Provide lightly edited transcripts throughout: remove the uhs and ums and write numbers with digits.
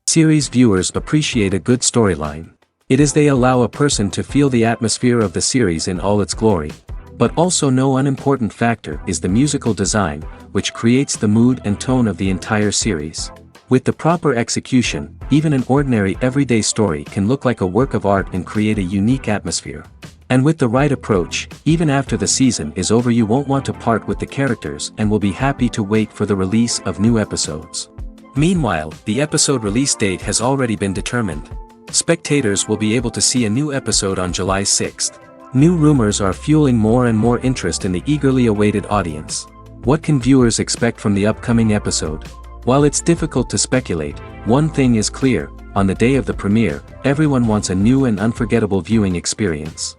Series viewers appreciate a good storyline. It is they allow a person to feel the atmosphere of the series in all its glory. But also no unimportant factor is the musical design, which creates the mood and tone of the entire series. With the proper execution, even an ordinary everyday story can look like a work of art and create a unique atmosphere. And with the right approach, even after the season is over you won't want to part with the characters and will be happy to wait for the release of new episodes. Meanwhile, the episode release date has already been determined. Spectators will be able to see a new episode on July 6th. New rumors are fueling more and more interest in the eagerly awaited audience. What can viewers expect from the upcoming episode? While it's difficult to speculate, one thing is clear: on the day of the premiere, everyone wants a new and unforgettable viewing experience.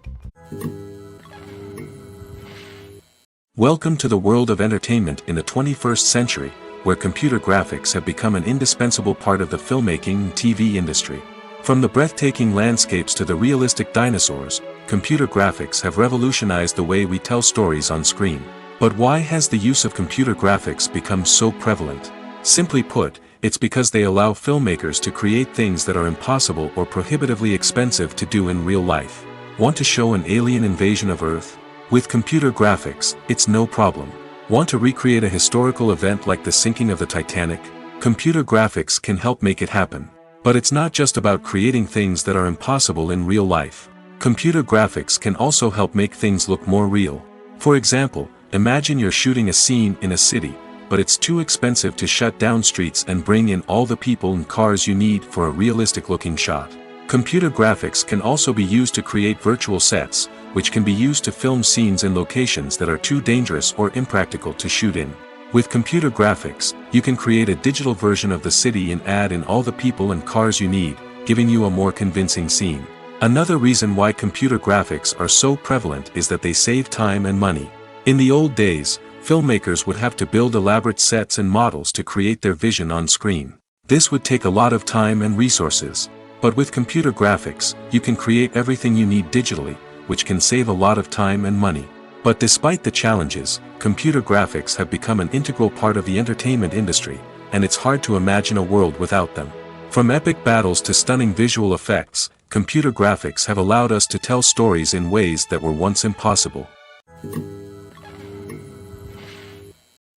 Welcome to the world of entertainment in the 21st century, where computer graphics have become an indispensable part of the filmmaking and TV industry. From the breathtaking landscapes to the realistic dinosaurs, computer graphics have revolutionized the way we tell stories on screen. But why has the use of computer graphics become so prevalent? Simply put, it's because they allow filmmakers to create things that are impossible or prohibitively expensive to do in real life. Want to show an alien invasion of Earth? With computer graphics, it's no problem. Want to recreate a historical event like the sinking of the Titanic? Computer graphics can help make it happen. But it's not just about creating things that are impossible in real life. Computer graphics can also help make things look more real. For example, imagine you're shooting a scene in a city, but it's too expensive to shut down streets and bring in all the people and cars you need for a realistic-looking shot. Computer graphics can also be used to create virtual sets, which can be used to film scenes in locations that are too dangerous or impractical to shoot in. With computer graphics, you can create a digital version of the city and add in all the people and cars you need, giving you a more convincing scene. Another reason why computer graphics are so prevalent is that they save time and money. In the old days, filmmakers would have to build elaborate sets and models to create their vision on screen. This would take a lot of time and resources. But with computer graphics, you can create everything you need digitally, which can save a lot of time and money. But despite the challenges, computer graphics have become an integral part of the entertainment industry, and it's hard to imagine a world without them. From epic battles to stunning visual effects, computer graphics have allowed us to tell stories in ways that were once impossible.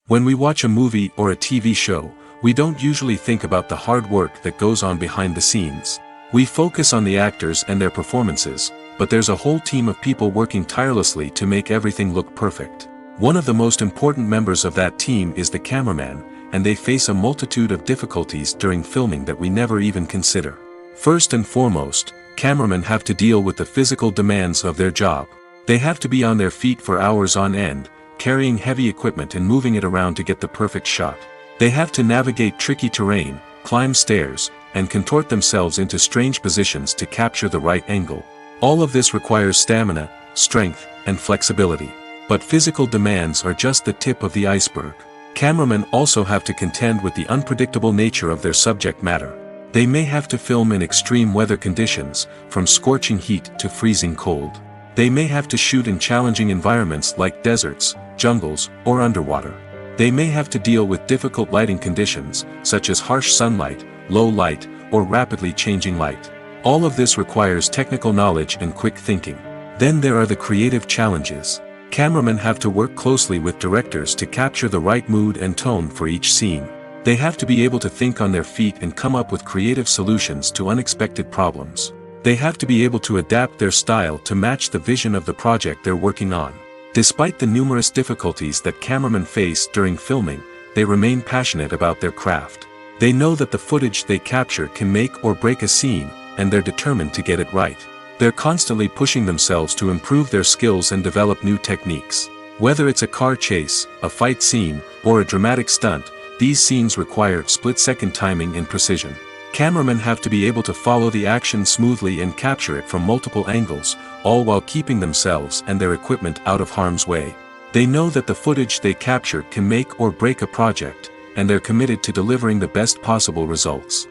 When we watch a movie or a TV show, we don't usually think about the hard work that goes on behind the scenes. We focus on the actors and their performances, but there's a whole team of people working tirelessly to make everything look perfect. One of the most important members of that team is the cameraman, and they face a multitude of difficulties during filming that we never even consider. First and foremost, cameramen have to deal with the physical demands of their job. They have to be on their feet for hours on end, carrying heavy equipment and moving it around to get the perfect shot. They have to navigate tricky terrain, climb stairs, and contort themselves into strange positions to capture the right angle. All of this requires stamina, strength, and flexibility. But physical demands are just the tip of the iceberg. Cameramen also have to contend with the unpredictable nature of their subject matter. They may have to film in extreme weather conditions, from scorching heat to freezing cold. They may have to shoot in challenging environments like deserts, jungles, or underwater. They may have to deal with difficult lighting conditions, such as harsh sunlight, low light, or rapidly changing light. All of this requires technical knowledge and quick thinking. Then there are the creative challenges. Cameramen have to work closely with directors to capture the right mood and tone for each scene. They have to be able to think on their feet and come up with creative solutions to unexpected problems. They have to be able to adapt their style to match the vision of the project they're working on. Despite the numerous difficulties that cameramen face during filming, they remain passionate about their craft. They know that the footage they capture can make or break a scene, and they're determined to get it right. They're constantly pushing themselves to improve their skills and develop new techniques. Whether it's a car chase, a fight scene, or a dramatic stunt, these scenes require split-second timing and precision. Cameramen have to be able to follow the action smoothly and capture it from multiple angles, all while keeping themselves and their equipment out of harm's way. They know that the footage they capture can make or break a project, and they're committed to delivering the best possible results.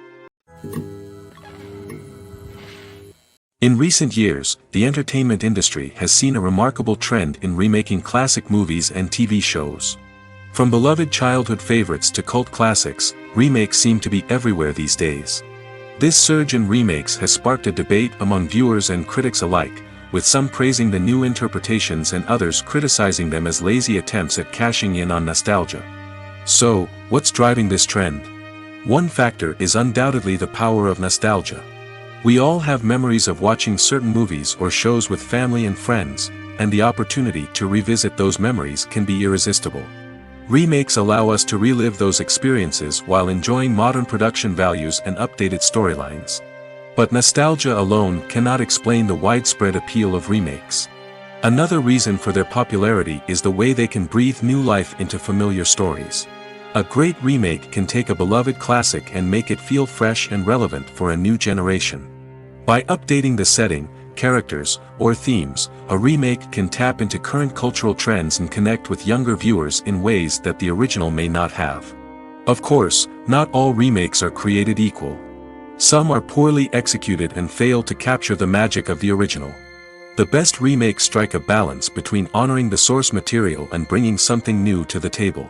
In recent years, the entertainment industry has seen a remarkable trend in remaking classic movies and TV shows. From beloved childhood favorites to cult classics, remakes seem to be everywhere these days. This surge in remakes has sparked a debate among viewers and critics alike, with some praising the new interpretations and others criticizing them as lazy attempts at cashing in on nostalgia. So, what's driving this trend? One factor is undoubtedly the power of nostalgia. We all have memories of watching certain movies or shows with family and friends, and the opportunity to revisit those memories can be irresistible. Remakes allow us to relive those experiences while enjoying modern production values and updated storylines. But nostalgia alone cannot explain the widespread appeal of remakes. Another reason for their popularity is the way they can breathe new life into familiar stories. A great remake can take a beloved classic and make it feel fresh and relevant for a new generation. By updating the setting, characters, or themes, a remake can tap into current cultural trends and connect with younger viewers in ways that the original may not have. Of course, not all remakes are created equal. Some are poorly executed and fail to capture the magic of the original. The best remakes strike a balance between honoring the source material and bringing something new to the table.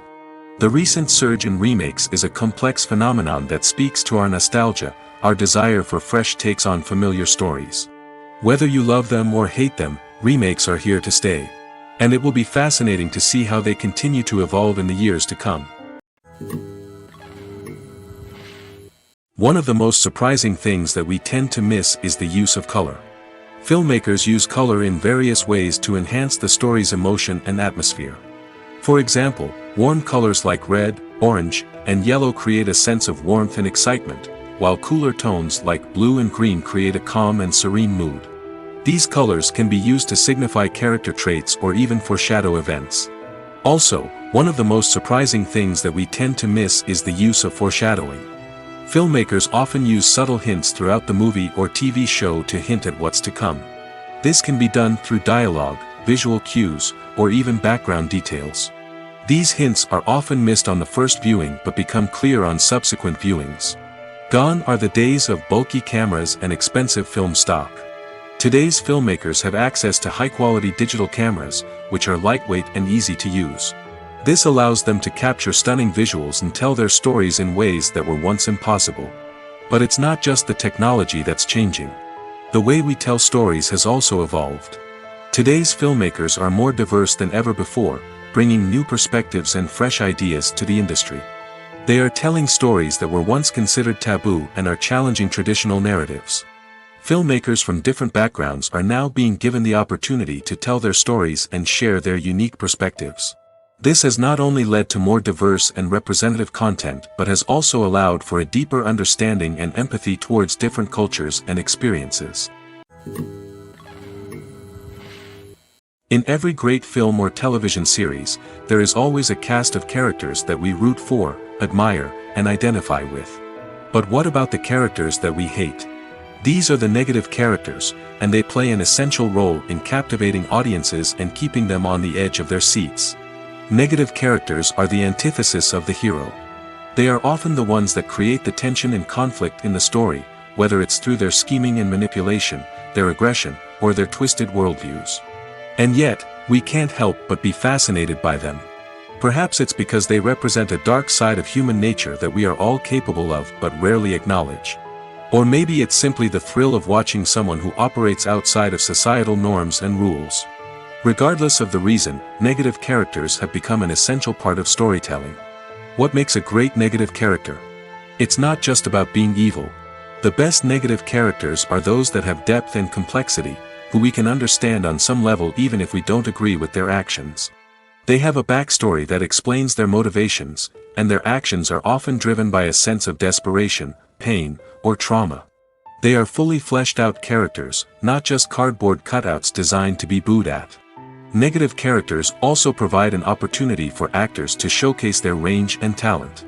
The recent surge in remakes is a complex phenomenon that speaks to our nostalgia, our desire for fresh takes on familiar stories. Whether you love them or hate them, remakes are here to stay. And it will be fascinating to see how they continue to evolve in the years to come. One of the most surprising things that we tend to miss is the use of color. Filmmakers use color in various ways to enhance the story's emotion and atmosphere. For example, warm colors like red, orange, and yellow create a sense of warmth and excitement, while cooler tones like blue and green create a calm and serene mood. These colors can be used to signify character traits or even foreshadow events. Also, one of the most surprising things that we tend to miss is the use of foreshadowing. Filmmakers often use subtle hints throughout the movie or TV show to hint at what's to come. This can be done through dialogue, visual cues, or even background details. These hints are often missed on the first viewing but become clear on subsequent viewings. Gone are the days of bulky cameras and expensive film stock. Today's filmmakers have access to high-quality digital cameras, which are lightweight and easy to use. This allows them to capture stunning visuals and tell their stories in ways that were once impossible. But it's not just the technology that's changing. The way we tell stories has also evolved. Today's filmmakers are more diverse than ever before, bringing new perspectives and fresh ideas to the industry. They are telling stories that were once considered taboo and are challenging traditional narratives. Filmmakers from different backgrounds are now being given the opportunity to tell their stories and share their unique perspectives. This has not only led to more diverse and representative content but has also allowed for a deeper understanding and empathy towards different cultures and experiences. In every great film or television series, there is always a cast of characters that we root for, admire, and identify with. But what about the characters that we hate? These are the negative characters, and they play an essential role in captivating audiences and keeping them on the edge of their seats. Negative characters are the antithesis of the hero. They are often the ones that create the tension and conflict in the story, whether it's through their scheming and manipulation, their aggression, or their twisted worldviews. And yet, we can't help but be fascinated by them. Perhaps it's because they represent a dark side of human nature that we are all capable of but rarely acknowledge. Or maybe it's simply the thrill of watching someone who operates outside of societal norms and rules. Regardless of the reason, negative characters have become an essential part of storytelling. What makes a great negative character? It's not just about being evil. The best negative characters are those that have depth and complexity, who we can understand on some level even if we don't agree with their actions. They have a backstory that explains their motivations, and their actions are often driven by a sense of desperation, pain, or trauma. They are fully fleshed out characters, not just cardboard cutouts designed to be booed at. Negative characters also provide an opportunity for actors to showcase their range and talent.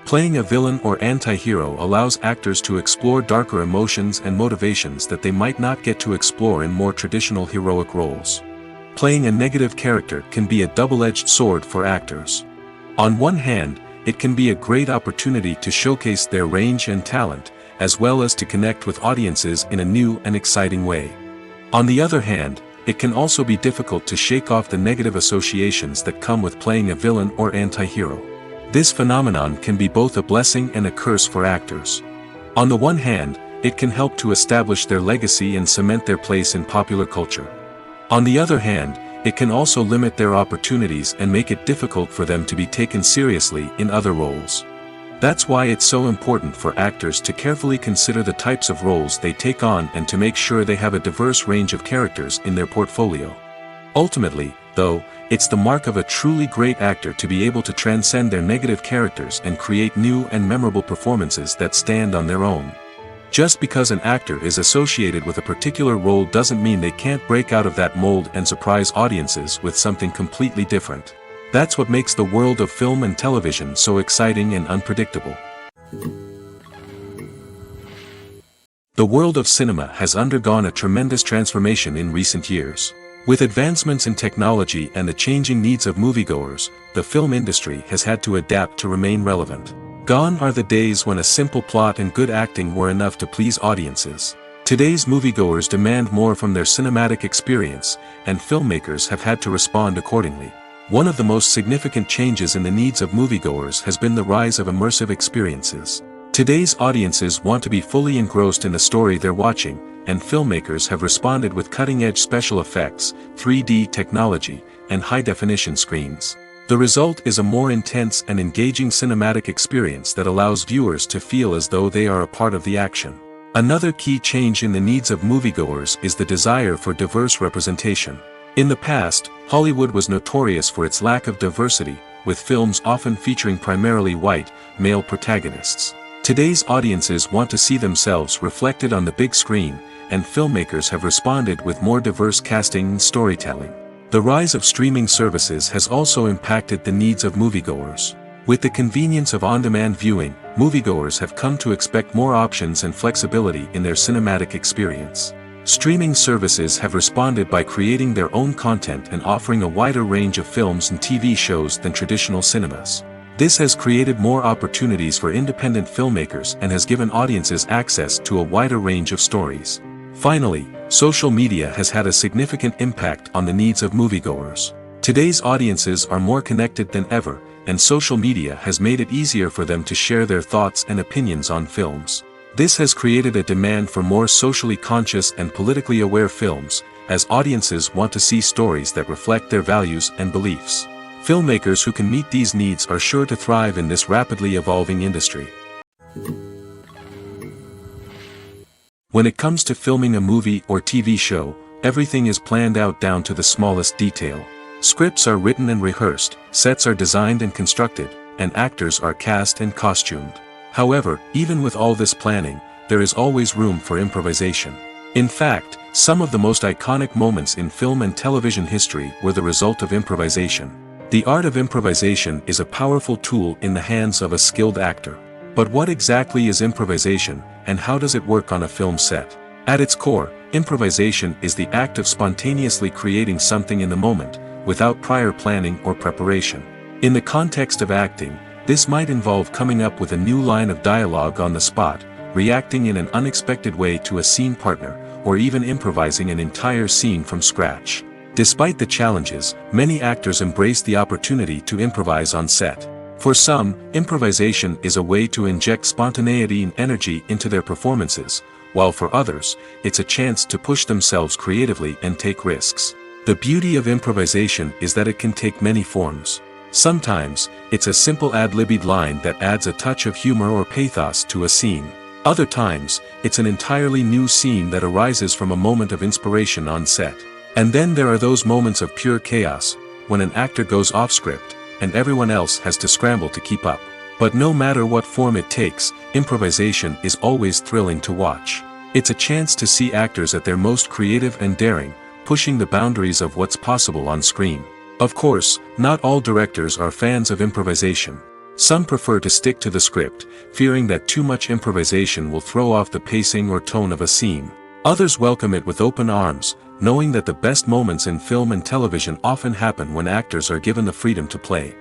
Playing a villain or anti-hero allows actors to explore darker emotions and motivations that they might not get to explore in more traditional heroic roles. Playing a negative character can be a double-edged sword for actors. On one hand, it can be a great opportunity to showcase their range and talent, as well as to connect with audiences in a new and exciting way. On the other hand, it can also be difficult to shake off the negative associations that come with playing a villain or anti-hero. This phenomenon can be both a blessing and a curse for actors. On the one hand, it can help to establish their legacy and cement their place in popular culture. On the other hand, it can also limit their opportunities and make it difficult for them to be taken seriously in other roles. That's why it's so important for actors to carefully consider the types of roles they take on and to make sure they have a diverse range of characters in their portfolio. Ultimately, though, it's the mark of a truly great actor to be able to transcend their negative characters and create new and memorable performances that stand on their own. Just because an actor is associated with a particular role doesn't mean they can't break out of that mold and surprise audiences with something completely different. That's what makes the world of film and television so exciting and unpredictable. The world of cinema has undergone a tremendous transformation in recent years. With advancements in technology and the changing needs of moviegoers, the film industry has had to adapt to remain relevant. Gone are the days when a simple plot and good acting were enough to please audiences. Today's moviegoers demand more from their cinematic experience, and filmmakers have had to respond accordingly. One of the most significant changes in the needs of moviegoers has been the rise of immersive experiences. Today's audiences want to be fully engrossed in the story they're watching, and filmmakers have responded with cutting-edge special effects, 3D technology, and high-definition screens. The result is a more intense and engaging cinematic experience that allows viewers to feel as though they are a part of the action. Another key change in the needs of moviegoers is the desire for diverse representation. In the past, Hollywood was notorious for its lack of diversity, with films often featuring primarily white, male protagonists. Today's audiences want to see themselves reflected on the big screen, and filmmakers have responded with more diverse casting and storytelling. The rise of streaming services has also impacted the needs of moviegoers. With the convenience of on-demand viewing, moviegoers have come to expect more options and flexibility in their cinematic experience. Streaming services have responded by creating their own content and offering a wider range of films and TV shows than traditional cinemas. This has created more opportunities for independent filmmakers and has given audiences access to a wider range of stories. Finally, social media has had a significant impact on the needs of moviegoers. Today's audiences are more connected than ever, and social media has made it easier for them to share their thoughts and opinions on films. This has created a demand for more socially conscious and politically aware films, as audiences want to see stories that reflect their values and beliefs. Filmmakers who can meet these needs are sure to thrive in this rapidly evolving industry. When it comes to filming a movie or TV show, everything is planned out down to the smallest detail. Scripts are written and rehearsed, sets are designed and constructed, and actors are cast and costumed. However, even with all this planning, there is always room for improvisation. In fact, some of the most iconic moments in film and television history were the result of improvisation. The art of improvisation is a powerful tool in the hands of a skilled actor. But what exactly is improvisation, and how does it work on a film set? At its core, improvisation is the act of spontaneously creating something in the moment, without prior planning or preparation. In the context of acting, this might involve coming up with a new line of dialogue on the spot, reacting in an unexpected way to a scene partner, or even improvising an entire scene from scratch. Despite the challenges, many actors embrace the opportunity to improvise on set. For some, improvisation is a way to inject spontaneity and energy into their performances, while for others, it's a chance to push themselves creatively and take risks. The beauty of improvisation is that it can take many forms. Sometimes, it's a simple ad-libbed line that adds a touch of humor or pathos to a scene. Other times, it's an entirely new scene that arises from a moment of inspiration on set. And then there are those moments of pure chaos, when an actor goes off script, and everyone else has to scramble to keep up. But no matter what form it takes, improvisation is always thrilling to watch. It's a chance to see actors at their most creative and daring, pushing the boundaries of what's possible on screen. Of course, not all directors are fans of improvisation. Some prefer to stick to the script, fearing that too much improvisation will throw off the pacing or tone of a scene. Others welcome it with open arms, knowing that the best moments in film and television often happen when actors are given the freedom to play.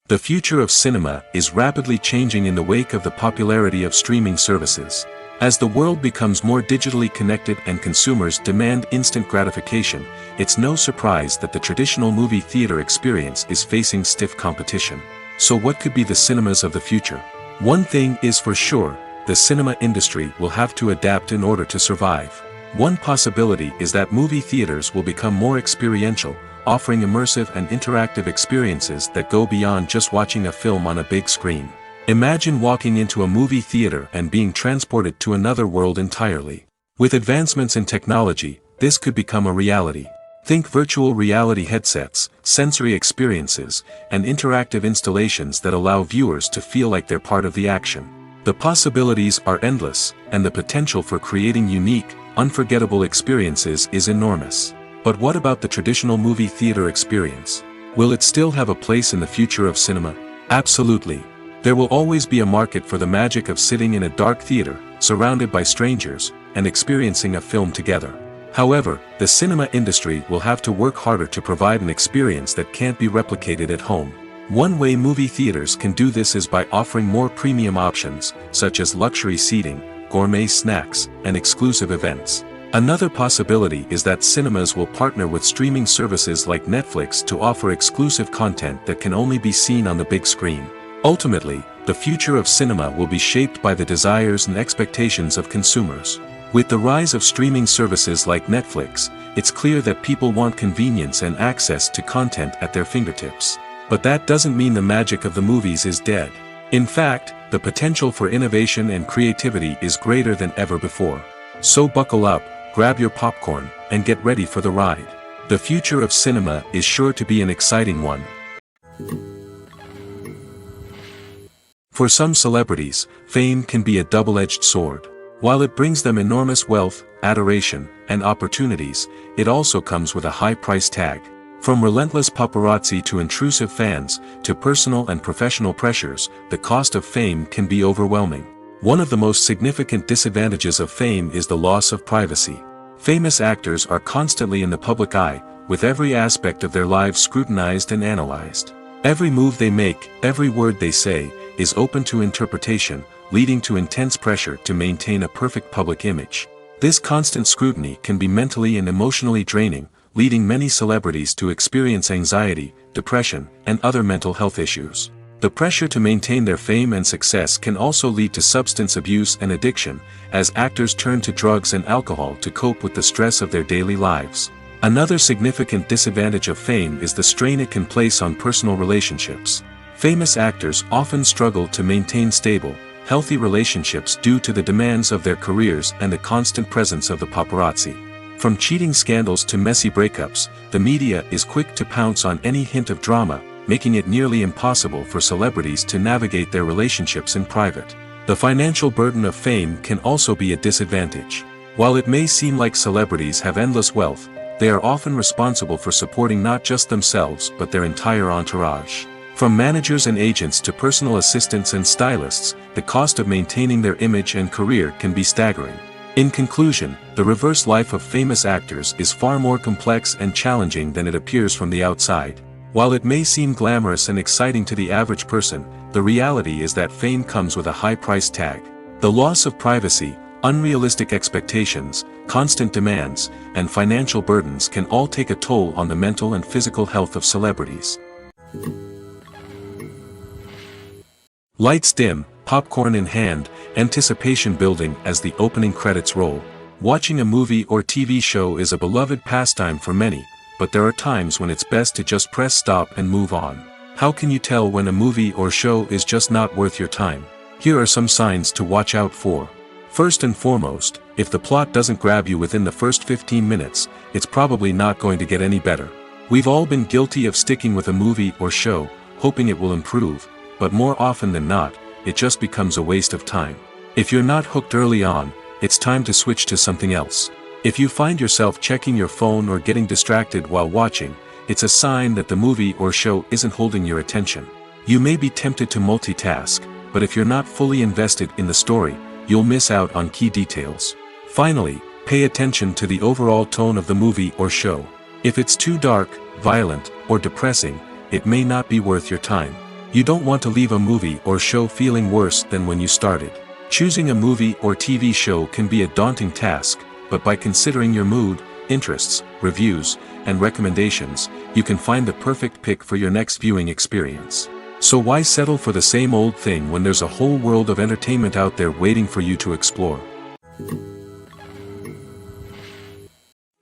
The future of cinema is rapidly changing in the wake of the popularity of streaming services. As the world becomes more digitally connected and consumers demand instant gratification, it's no surprise that the traditional movie theater experience is facing stiff competition. So what could be the cinemas of the future? One thing is for sure, the cinema industry will have to adapt in order to survive. One possibility is that movie theaters will become more experiential, offering immersive and interactive experiences that go beyond just watching a film on a big screen. Imagine walking into a movie theater and being transported to another world entirely. With advancements in technology, this could become a reality. Think virtual reality headsets, sensory experiences, and interactive installations that allow viewers to feel like they're part of the action. The possibilities are endless, and the potential for creating unique, unforgettable experiences is enormous. But what about the traditional movie theater experience? Will it still have a place in the future of cinema? Absolutely. There will always be a market for the magic of sitting in a dark theater, surrounded by strangers, and experiencing a film together. However, the cinema industry will have to work harder to provide an experience that can't be replicated at home. One way movie theaters can do this is by offering more premium options, such as luxury seating, gourmet snacks, and exclusive events. Another possibility is that cinemas will partner with streaming services like Netflix to offer exclusive content that can only be seen on the big screen. Ultimately, the future of cinema will be shaped by the desires and expectations of consumers. With the rise of streaming services like Netflix, it's clear that people want convenience and access to content at their fingertips. But that doesn't mean the magic of the movies is dead. In fact, the potential for innovation and creativity is greater than ever before. So buckle up, grab your popcorn, and get ready for the ride. The future of cinema is sure to be an exciting one. For some celebrities, fame can be a double-edged sword. While it brings them enormous wealth, adoration, and opportunities, it also comes with a high price tag. From relentless paparazzi to intrusive fans, to personal and professional pressures, the cost of fame can be overwhelming. One of the most significant disadvantages of fame is the loss of privacy. Famous actors are constantly in the public eye, with every aspect of their lives scrutinized and analyzed. Every move they make, every word they say, is open to interpretation, leading to intense pressure to maintain a perfect public image. This constant scrutiny can be mentally and emotionally draining, leading many celebrities to experience anxiety, depression, and other mental health issues. The pressure to maintain their fame and success can also lead to substance abuse and addiction, as actors turn to drugs and alcohol to cope with the stress of their daily lives. Another significant disadvantage of fame is the strain it can place on personal relationships. Famous actors often struggle to maintain stable, healthy relationships due to the demands of their careers and the constant presence of the paparazzi. From cheating scandals to messy breakups, the media is quick to pounce on any hint of drama, making it nearly impossible for celebrities to navigate their relationships in private. The financial burden of fame can also be a disadvantage. While it may seem like celebrities have endless wealth, they are often responsible for supporting not just themselves but their entire entourage. From managers and agents to personal assistants and stylists, the cost of maintaining their image and career can be staggering. In conclusion, the reverse life of famous actors is far more complex and challenging than it appears from the outside. While it may seem glamorous and exciting to the average person, the reality is that fame comes with a high price tag. The loss of privacy, unrealistic expectations, constant demands, and financial burdens can all take a toll on the mental and physical health of celebrities. Lights dim, popcorn in hand, anticipation building as the opening credits roll. Watching a movie or TV show is a beloved pastime for many, but there are times when it's best to just press stop and move on. How can you tell when a movie or show is just not worth your time? Here are some signs to watch out for. First and foremost, if the plot doesn't grab you within the first 15 minutes, it's probably not going to get any better. We've all been guilty of sticking with a movie or show, hoping it will improve, but more often than not, it just becomes a waste of time. If you're not hooked early on, it's time to switch to something else. If you find yourself checking your phone or getting distracted while watching, it's a sign that the movie or show isn't holding your attention. You may be tempted to multitask, but if you're not fully invested in the story, you'll miss out on key details. Finally, pay attention to the overall tone of the movie or show. If it's too dark, violent, or depressing, it may not be worth your time. You don't want to leave a movie or show feeling worse than when you started. Choosing a movie or TV show can be a daunting task, but by considering your mood, interests, reviews, and recommendations, you can find the perfect pick for your next viewing experience. So why settle for the same old thing when there's a whole world of entertainment out there waiting for you to explore?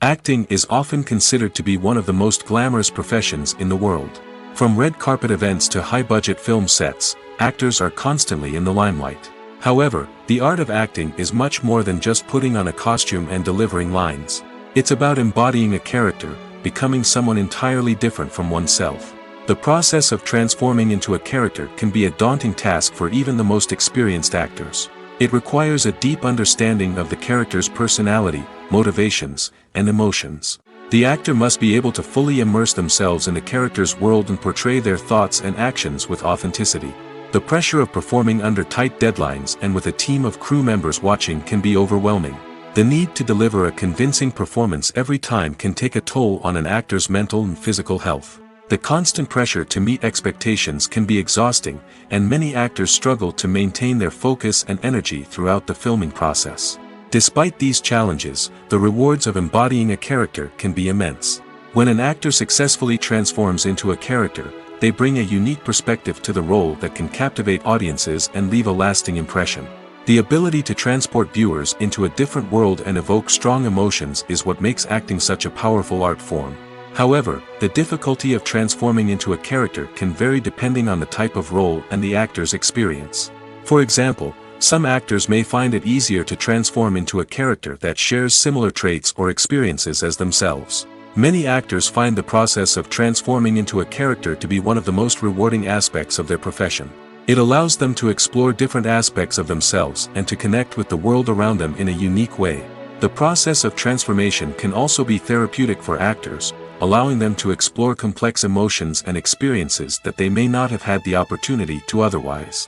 Acting is often considered to be one of the most glamorous professions in the world. From red carpet events to high-budget film sets, actors are constantly in the limelight. However, the art of acting is much more than just putting on a costume and delivering lines. It's about embodying a character, becoming someone entirely different from oneself. The process of transforming into a character can be a daunting task for even the most experienced actors. It requires a deep understanding of the character's personality, motivations, and emotions. The actor must be able to fully immerse themselves in the character's world and portray their thoughts and actions with authenticity. The pressure of performing under tight deadlines and with a team of crew members watching can be overwhelming. The need to deliver a convincing performance every time can take a toll on an actor's mental and physical health. The constant pressure to meet expectations can be exhausting, and many actors struggle to maintain their focus and energy throughout the filming process. Despite these challenges, the rewards of embodying a character can be immense. When an actor successfully transforms into a character, they bring a unique perspective to the role that can captivate audiences and leave a lasting impression. The ability to transport viewers into a different world and evoke strong emotions is what makes acting such a powerful art form. However, the difficulty of transforming into a character can vary depending on the type of role and the actor's experience. For example, some actors may find it easier to transform into a character that shares similar traits or experiences as themselves. Many actors find the process of transforming into a character to be one of the most rewarding aspects of their profession. It allows them to explore different aspects of themselves and to connect with the world around them in a unique way. The process of transformation can also be therapeutic for actors, allowing them to explore complex emotions and experiences that they may not have had the opportunity to otherwise.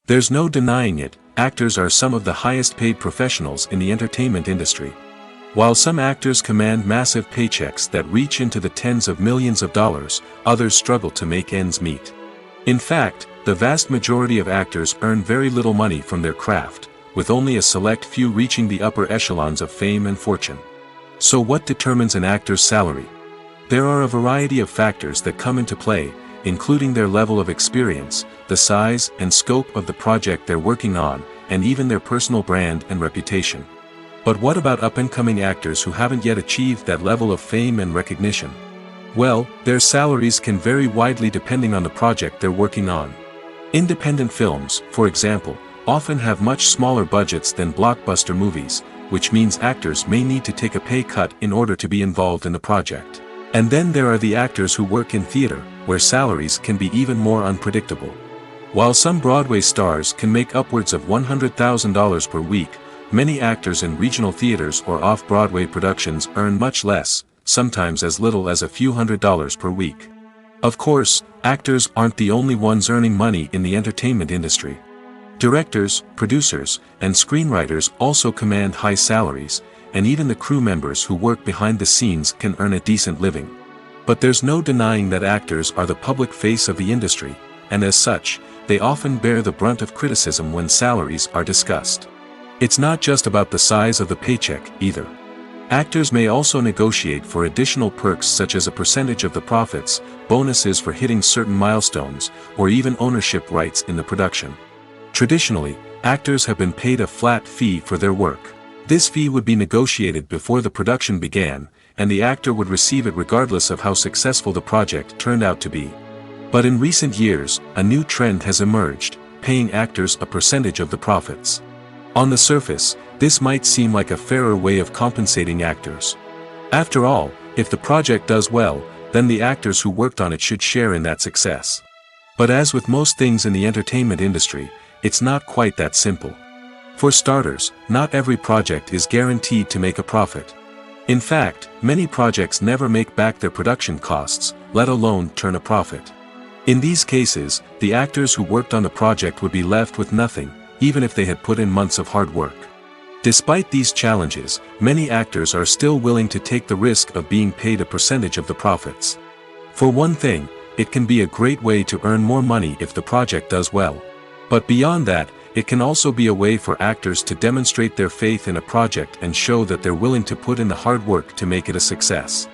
There's no denying it, actors are some of the highest paid professionals in the entertainment industry. While some actors command massive paychecks that reach into the tens of millions of dollars, others struggle to make ends meet. In fact, the vast majority of actors earn very little money from their craft, with only a select few reaching the upper echelons of fame and fortune. So what determines an actor's salary? There are a variety of factors that come into play, including their level of experience, the size and scope of the project they're working on, and even their personal brand and reputation. But what about up-and-coming actors who haven't yet achieved that level of fame and recognition? Well, their salaries can vary widely depending on the project they're working on. Independent films, for example, often have much smaller budgets than blockbuster movies, which means actors may need to take a pay cut in order to be involved in the project. And then there are the actors who work in theater, where salaries can be even more unpredictable. While some Broadway stars can make upwards of $100,000 per week, many actors in regional theaters or off-Broadway productions earn much less, sometimes as little as a few $100s per week. Of course, actors aren't the only ones earning money in the entertainment industry. Directors, producers, and screenwriters also command high salaries, and even the crew members who work behind the scenes can earn a decent living. But there's no denying that actors are the public face of the industry, and as such, they often bear the brunt of criticism when salaries are discussed. It's not just about the size of the paycheck, either. Actors may also negotiate for additional perks such as a percentage of the profits, bonuses for hitting certain milestones, or even ownership rights in the production. Traditionally, actors have been paid a flat fee for their work. This fee would be negotiated before the production began, and the actor would receive it regardless of how successful the project turned out to be. But in recent years, a new trend has emerged, paying actors a percentage of the profits. On the surface, this might seem like a fairer way of compensating actors. After all, if the project does well, then the actors who worked on it should share in that success. But as with most things in the entertainment industry, it's not quite that simple. For starters, not every project is guaranteed to make a profit. In fact, many projects never make back their production costs, let alone turn a profit. In these cases, the actors who worked on the project would be left with nothing, even if they had put in months of hard work. Despite these challenges, many actors are still willing to take the risk of being paid a percentage of the profits. For one thing, it can be a great way to earn more money if the project does well. But beyond that, it can also be a way for actors to demonstrate their faith in a project and show that they're willing to put in the hard work to make it a success.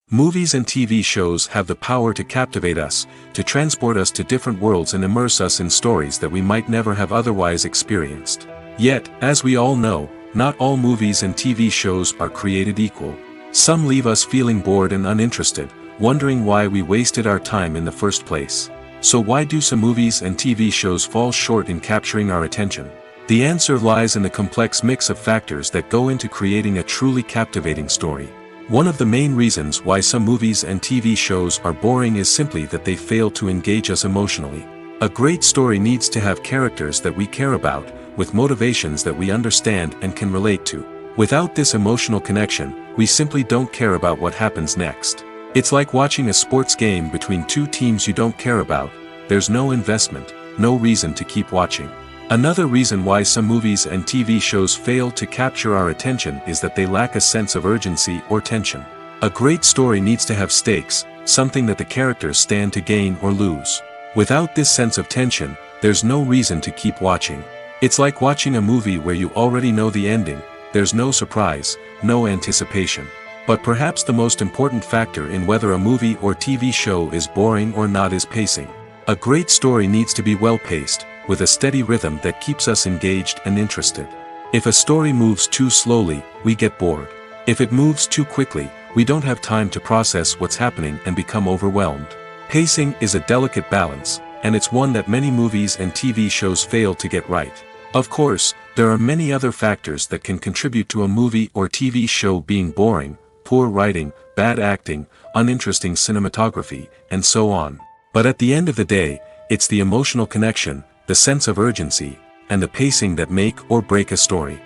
Movies and TV shows have the power to captivate us, to transport us to different worlds and immerse us in stories that we might never have otherwise experienced. Yet, as we all know, not all movies and TV shows are created equal. Some leave us feeling bored and uninterested, wondering why we wasted our time in the first place. So why do some movies and TV shows fall short in capturing our attention? The answer lies in the complex mix of factors that go into creating a truly captivating story. One of the main reasons why some movies and TV shows are boring is simply that they fail to engage us emotionally. A great story needs to have characters that we care about, with motivations that we understand and can relate to. Without this emotional connection, we simply don't care about what happens next. It's like watching a sports game between two teams you don't care about. There's no investment, no reason to keep watching. Another reason why some movies and TV shows fail to capture our attention is that they lack a sense of urgency or tension. A great story needs to have stakes, something that the characters stand to gain or lose. Without this sense of tension, there's no reason to keep watching. It's like watching a movie where you already know the ending. There's no surprise, no anticipation. But perhaps the most important factor in whether a movie or TV show is boring or not is pacing. A great story needs to be well-paced, with a steady rhythm that keeps us engaged and interested. If a story moves too slowly, we get bored. If it moves too quickly, we don't have time to process what's happening and become overwhelmed. Pacing is a delicate balance, and it's one that many movies and TV shows fail to get right. Of course, there are many other factors that can contribute to a movie or TV show being boring: poor writing, bad acting, uninteresting cinematography, and so on. But at the end of the day, it's the emotional connection, the sense of urgency, and the pacing that make or break a story.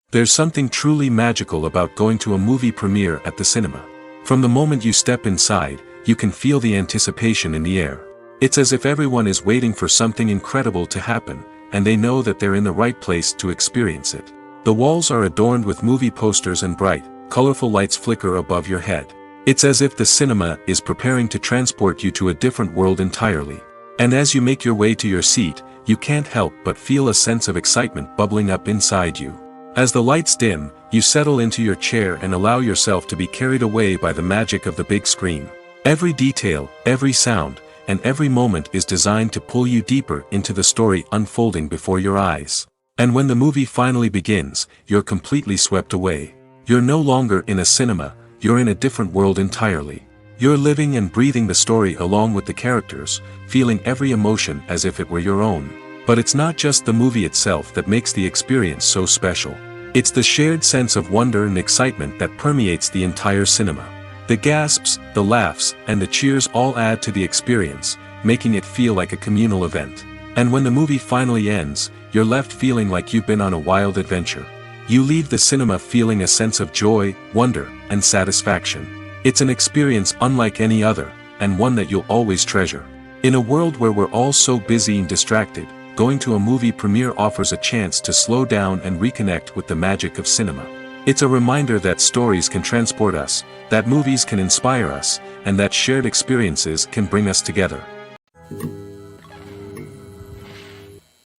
There's something truly magical about going to a movie premiere at the cinema. From the moment you step inside, you can feel the anticipation in the air. It's as if everyone is waiting for something incredible to happen, and they know that they're in the right place to experience it. The walls are adorned with movie posters and bright, colorful lights flicker above your head. It's as if the cinema is preparing to transport you to a different world entirely. And as you make your way to your seat, you can't help but feel a sense of excitement bubbling up inside you. As the lights dim, you settle into your chair and allow yourself to be carried away by the magic of the big screen. Every detail, every sound, and every moment is designed to pull you deeper into the story unfolding before your eyes. And when the movie finally begins, you're completely swept away. You're no longer in a cinema, you're in a different world entirely. You're living and breathing the story along with the characters, feeling every emotion as if it were your own. But it's not just the movie itself that makes the experience so special. It's the shared sense of wonder and excitement that permeates the entire cinema. The gasps, the laughs, and the cheers all add to the experience, making it feel like a communal event. And when the movie finally ends, you're left feeling like you've been on a wild adventure. You leave the cinema feeling a sense of joy, wonder, and satisfaction. It's an experience unlike any other, and one that you'll always treasure. In a world where we're all so busy and distracted, going to a movie premiere offers a chance to slow down and reconnect with the magic of cinema. It's a reminder that stories can transport us, that movies can inspire us, and that shared experiences can bring us together.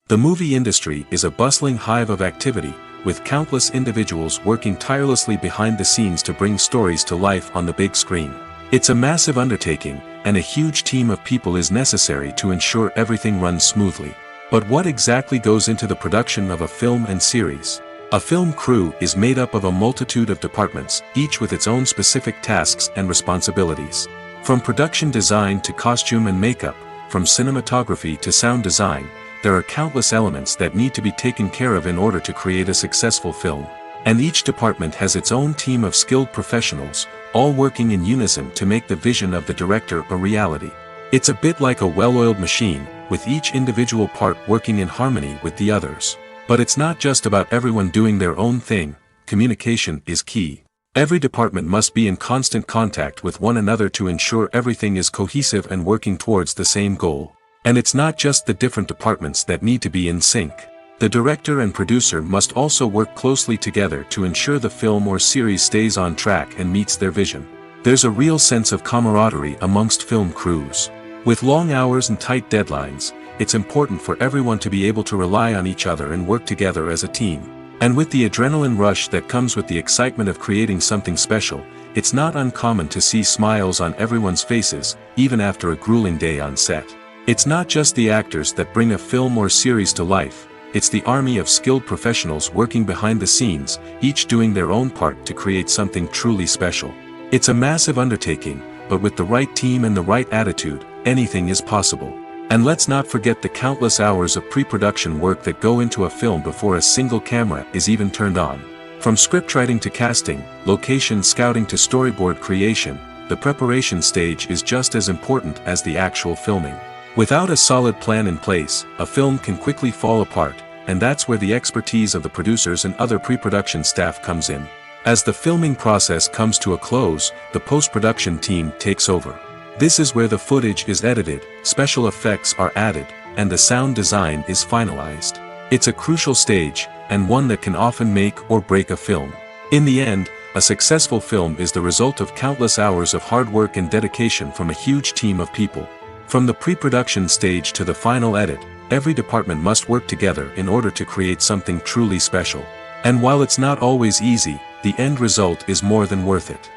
The movie industry is a bustling hive of activity, with countless individuals working tirelessly behind the scenes to bring stories to life on the big screen. It's a massive undertaking, and a huge team of people is necessary to ensure everything runs smoothly. But what exactly goes into the production of a film and series? A film crew is made up of a multitude of departments, each with its own specific tasks and responsibilities. From production design to costume and makeup, from cinematography to sound design, there are countless elements that need to be taken care of in order to create a successful film. And each department has its own team of skilled professionals, all working in unison to make the vision of the director a reality. It's a bit like a well-oiled machine, with each individual part working in harmony with the others. But it's not just about everyone doing their own thing. Communication is key. Every department must be in constant contact with one another to ensure everything is cohesive and working towards the same goal. And it's not just the different departments that need to be in sync. The director and producer must also work closely together to ensure the film or series stays on track and meets their vision. There's a real sense of camaraderie amongst film crews. With long hours and tight deadlines, it's important for everyone to be able to rely on each other and work together as a team. And with the adrenaline rush that comes with the excitement of creating something special, it's not uncommon to see smiles on everyone's faces, even after a grueling day on set. It's not just the actors that bring a film or series to life, it's the army of skilled professionals working behind the scenes, each doing their own part to create something truly special. It's a massive undertaking, but with the right team and the right attitude, anything is possible. And let's not forget the countless hours of pre-production work that go into a film before a single camera is even turned on. From scriptwriting to casting, location scouting to storyboard creation, the preparation stage is just as important as the actual filming. Without a solid plan in place, a film can quickly fall apart, and that's where the expertise of the producers and other pre-production staff comes in. As the filming process comes to a close, the post-production team takes over. This is where the footage is edited, special effects are added, and the sound design is finalized. It's a crucial stage, and one that can often make or break a film. In the end, a successful film is the result of countless hours of hard work and dedication from a huge team of people. From the pre-production stage to the final edit, every department must work together in order to create something truly special. And while it's not always easy, the end result is more than worth it.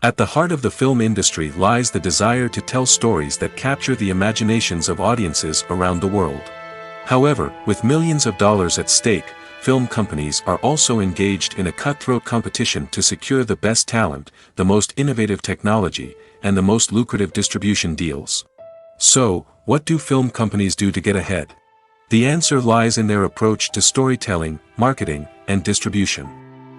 At the heart of the film industry lies the desire to tell stories that capture the imaginations of audiences around the world. However, with millions of dollars at stake, film companies are also engaged in a cutthroat competition to secure the best talent, the most innovative technology, and the most lucrative distribution deals. So, what do film companies do to get ahead? The answer lies in their approach to storytelling, marketing, and distribution.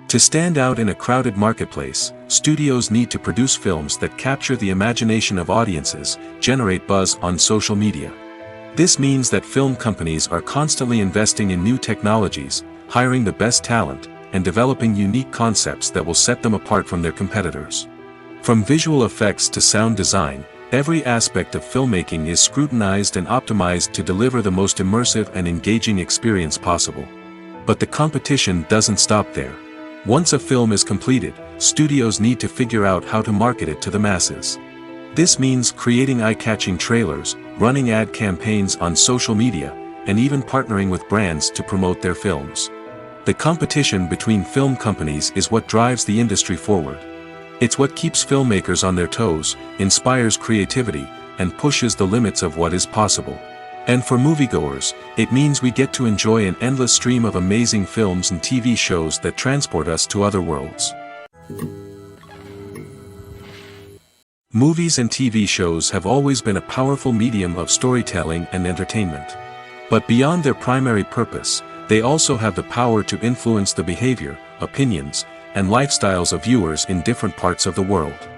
To stand out in a crowded marketplace, studios need to produce films that capture the imagination of audiences, generate buzz on social media. This means that film companies are constantly investing in new technologies, hiring the best talent, and developing unique concepts that will set them apart from their competitors. From visual effects to sound design, every aspect of filmmaking is scrutinized and optimized to deliver the most immersive and engaging experience possible. But the competition doesn't stop there. Once a film is completed, studios need to figure out how to market it to the masses. This means creating eye-catching trailers, running ad campaigns on social media, and even partnering with brands to promote their films. The competition between film companies is what drives the industry forward. It's what keeps filmmakers on their toes, inspires creativity, and pushes the limits of what is possible. And for moviegoers, it means we get to enjoy an endless stream of amazing films and TV shows that transport us to other worlds. Movies and TV shows have always been a powerful medium of storytelling and entertainment. But beyond their primary purpose, they also have the power to influence the behavior, opinions, and lifestyles of viewers in different parts of the world.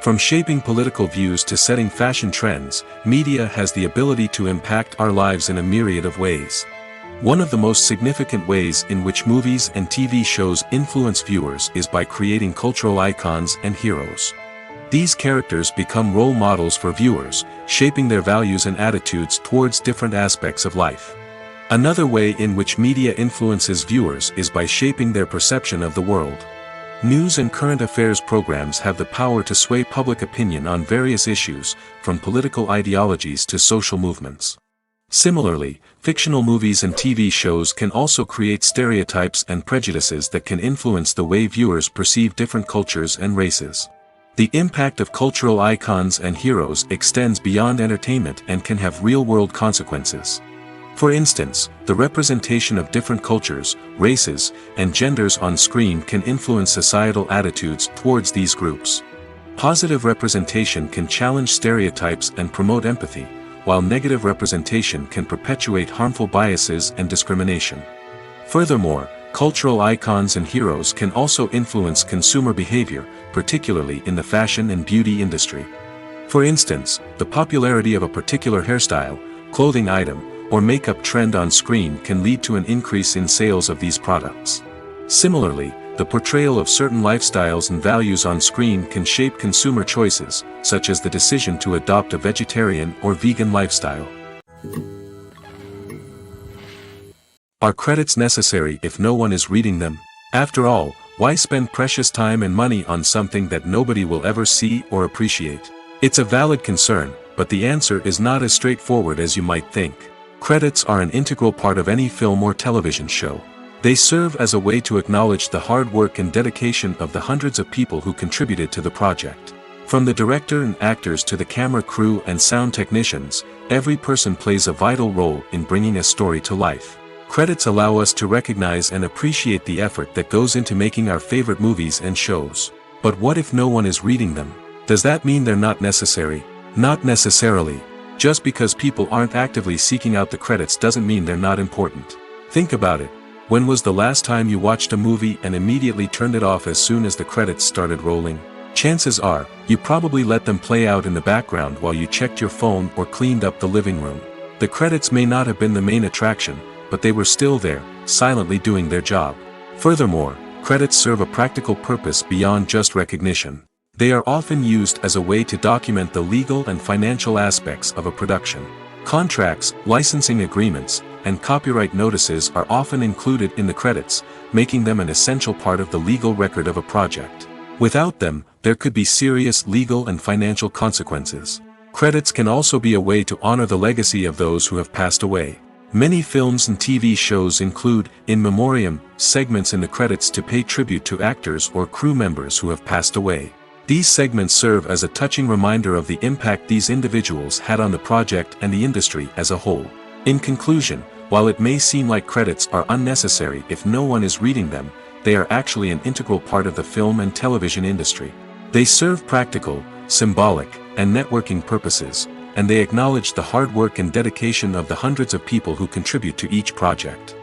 From shaping political views to setting fashion trends, media has the ability to impact our lives in a myriad of ways. One of the most significant ways in which movies and TV shows influence viewers is by creating cultural icons and heroes. These characters become role models for viewers, shaping their values and attitudes towards different aspects of life. Another way in which media influences viewers is by shaping their perception of the world. News and current affairs programs have the power to sway public opinion on various issues, from political ideologies to social movements. Similarly, fictional movies and TV shows can also create stereotypes and prejudices that can influence the way viewers perceive different cultures and races. The impact of cultural icons and heroes extends beyond entertainment and can have real-world consequences. For instance, the representation of different cultures, races, and genders on screen can influence societal attitudes towards these groups. Positive representation can challenge stereotypes and promote empathy, while negative representation can perpetuate harmful biases and discrimination. Furthermore, cultural icons and heroes can also influence consumer behavior, particularly in the fashion and beauty industry. For instance, the popularity of a particular hairstyle, clothing item, or makeup trend on screen can lead to an increase in sales of these products. Similarly, the portrayal of certain lifestyles and values on screen can shape consumer choices, such as the decision to adopt a vegetarian or vegan lifestyle. Are credits necessary if no one is reading them? After all, why spend precious time and money on something that nobody will ever see or appreciate? It's a valid concern, but the answer is not as straightforward as you might think. Credits are an integral part of any film or television show. They serve as a way to acknowledge the hard work and dedication of the hundreds of people who contributed to the project. From the director and actors to the camera crew and sound technicians, every person plays a vital role in bringing a story to life. Credits allow us to recognize and appreciate the effort that goes into making our favorite movies and shows. But what if no one is reading them? Does that mean they're not necessary? Not necessarily. Just because people aren't actively seeking out the credits doesn't mean they're not important. Think about it. When was the last time you watched a movie and immediately turned it off as soon as the credits started rolling? Chances are, you probably let them play out in the background while you checked your phone or cleaned up the living room. The credits may not have been the main attraction, but they were still there, silently doing their job. Furthermore, credits serve a practical purpose beyond just recognition. They are often used as a way to document the legal and financial aspects of a production. Contracts, licensing agreements, and copyright notices are often included in the credits, making them an essential part of the legal record of a project. Without them, there could be serious legal and financial consequences. Credits can also be a way to honor the legacy of those who have passed away. Many films and TV shows include, in memoriam, segments in the credits to pay tribute to actors or crew members who have passed away. These segments serve as a touching reminder of the impact these individuals had on the project and the industry as a whole. In conclusion, while it may seem like credits are unnecessary if no one is reading them, they are actually an integral part of the film and television industry. They serve practical, symbolic, and networking purposes, and they acknowledge the hard work and dedication of the hundreds of people who contribute to each project.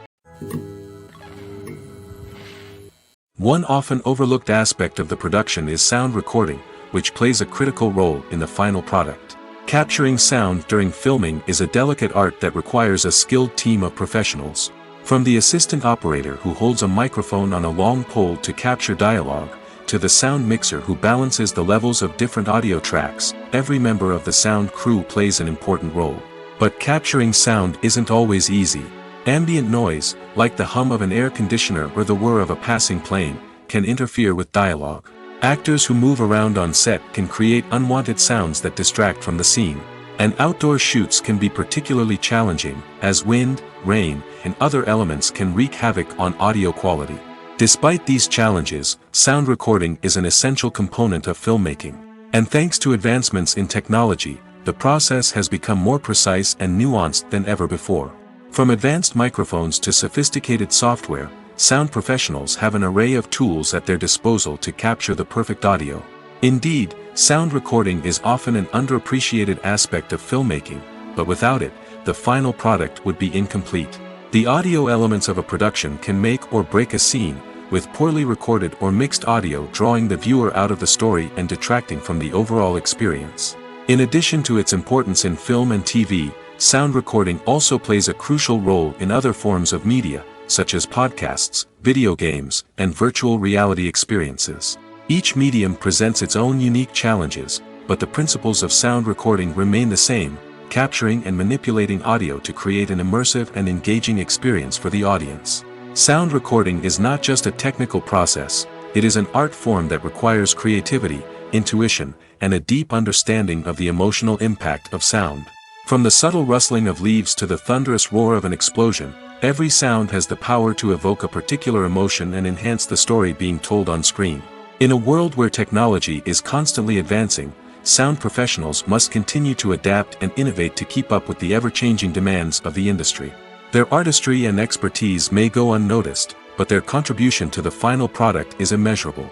One often overlooked aspect of the production is sound recording, which plays a critical role in the final product. Capturing sound during filming is a delicate art that requires a skilled team of professionals. From the assistant operator who holds a microphone on a long pole to capture dialogue, to the sound mixer who balances the levels of different audio tracks, every member of the sound crew plays an important role. But capturing sound isn't always easy. Ambient noise, like the hum of an air conditioner or the whir of a passing plane, can interfere with dialogue. Actors who move around on set can create unwanted sounds that distract from the scene. And outdoor shoots can be particularly challenging, as wind, rain, and other elements can wreak havoc on audio quality. Despite these challenges, sound recording is an essential component of filmmaking. And thanks to advancements in technology, the process has become more precise and nuanced than ever before. From advanced microphones to sophisticated software, sound professionals have an array of tools at their disposal to capture the perfect audio. Indeed, sound recording is often an underappreciated aspect of filmmaking, but without it, the final product would be incomplete. The audio elements of a production can make or break a scene, with poorly recorded or mixed audio drawing the viewer out of the story and detracting from the overall experience. In addition to its importance in film and TV, sound recording also plays a crucial role in other forms of media, such as podcasts, video games, and virtual reality experiences. Each medium presents its own unique challenges, but the principles of sound recording remain the same, capturing and manipulating audio to create an immersive and engaging experience for the audience. Sound recording is not just a technical process, it is an art form that requires creativity, intuition, and a deep understanding of the emotional impact of sound. From the subtle rustling of leaves to the thunderous roar of an explosion, every sound has the power to evoke a particular emotion and enhance the story being told on screen. In a world where technology is constantly advancing, sound professionals must continue to adapt and innovate to keep up with the ever-changing demands of the industry. Their artistry and expertise may go unnoticed, but their contribution to the final product is immeasurable.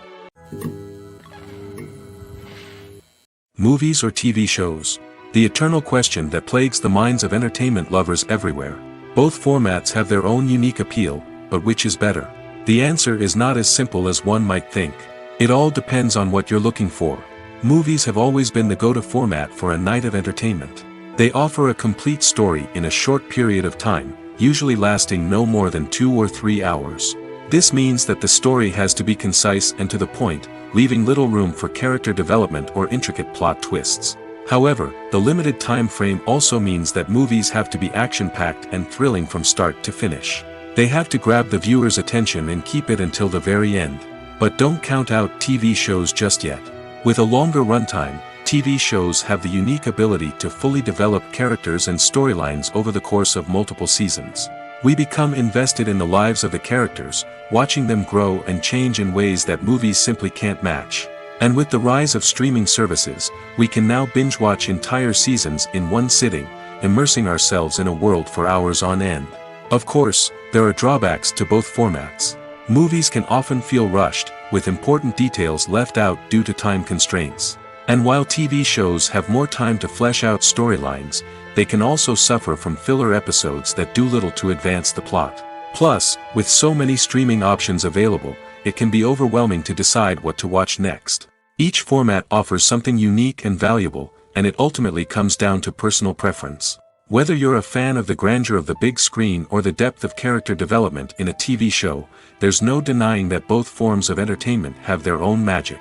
Movies or TV shows? The eternal question that plagues the minds of entertainment lovers everywhere. Both formats have their own unique appeal, but which is better? The answer is not as simple as one might think. It all depends on what you're looking for. Movies have always been the go-to format for a night of entertainment. They offer a complete story in a short period of time, usually lasting no more than 2 or 3 hours. This means that the story has to be concise and to the point, leaving little room for character development or intricate plot twists. However, the limited time frame also means that movies have to be action-packed and thrilling from start to finish. They have to grab the viewer's attention and keep it until the very end. But don't count out TV shows just yet. With a longer runtime, TV shows have the unique ability to fully develop characters and storylines over the course of multiple seasons. We become invested in the lives of the characters, watching them grow and change in ways that movies simply can't match. And with the rise of streaming services, we can now binge-watch entire seasons in one sitting, immersing ourselves in a world for hours on end. Of course, there are drawbacks to both formats. Movies can often feel rushed, with important details left out due to time constraints. And while TV shows have more time to flesh out storylines, they can also suffer from filler episodes that do little to advance the plot. Plus, with so many streaming options available, it can be overwhelming to decide what to watch next. Each format offers something unique and valuable, and it ultimately comes down to personal preference. Whether you're a fan of the grandeur of the big screen or the depth of character development in a TV show, there's no denying that both forms of entertainment have their own magic.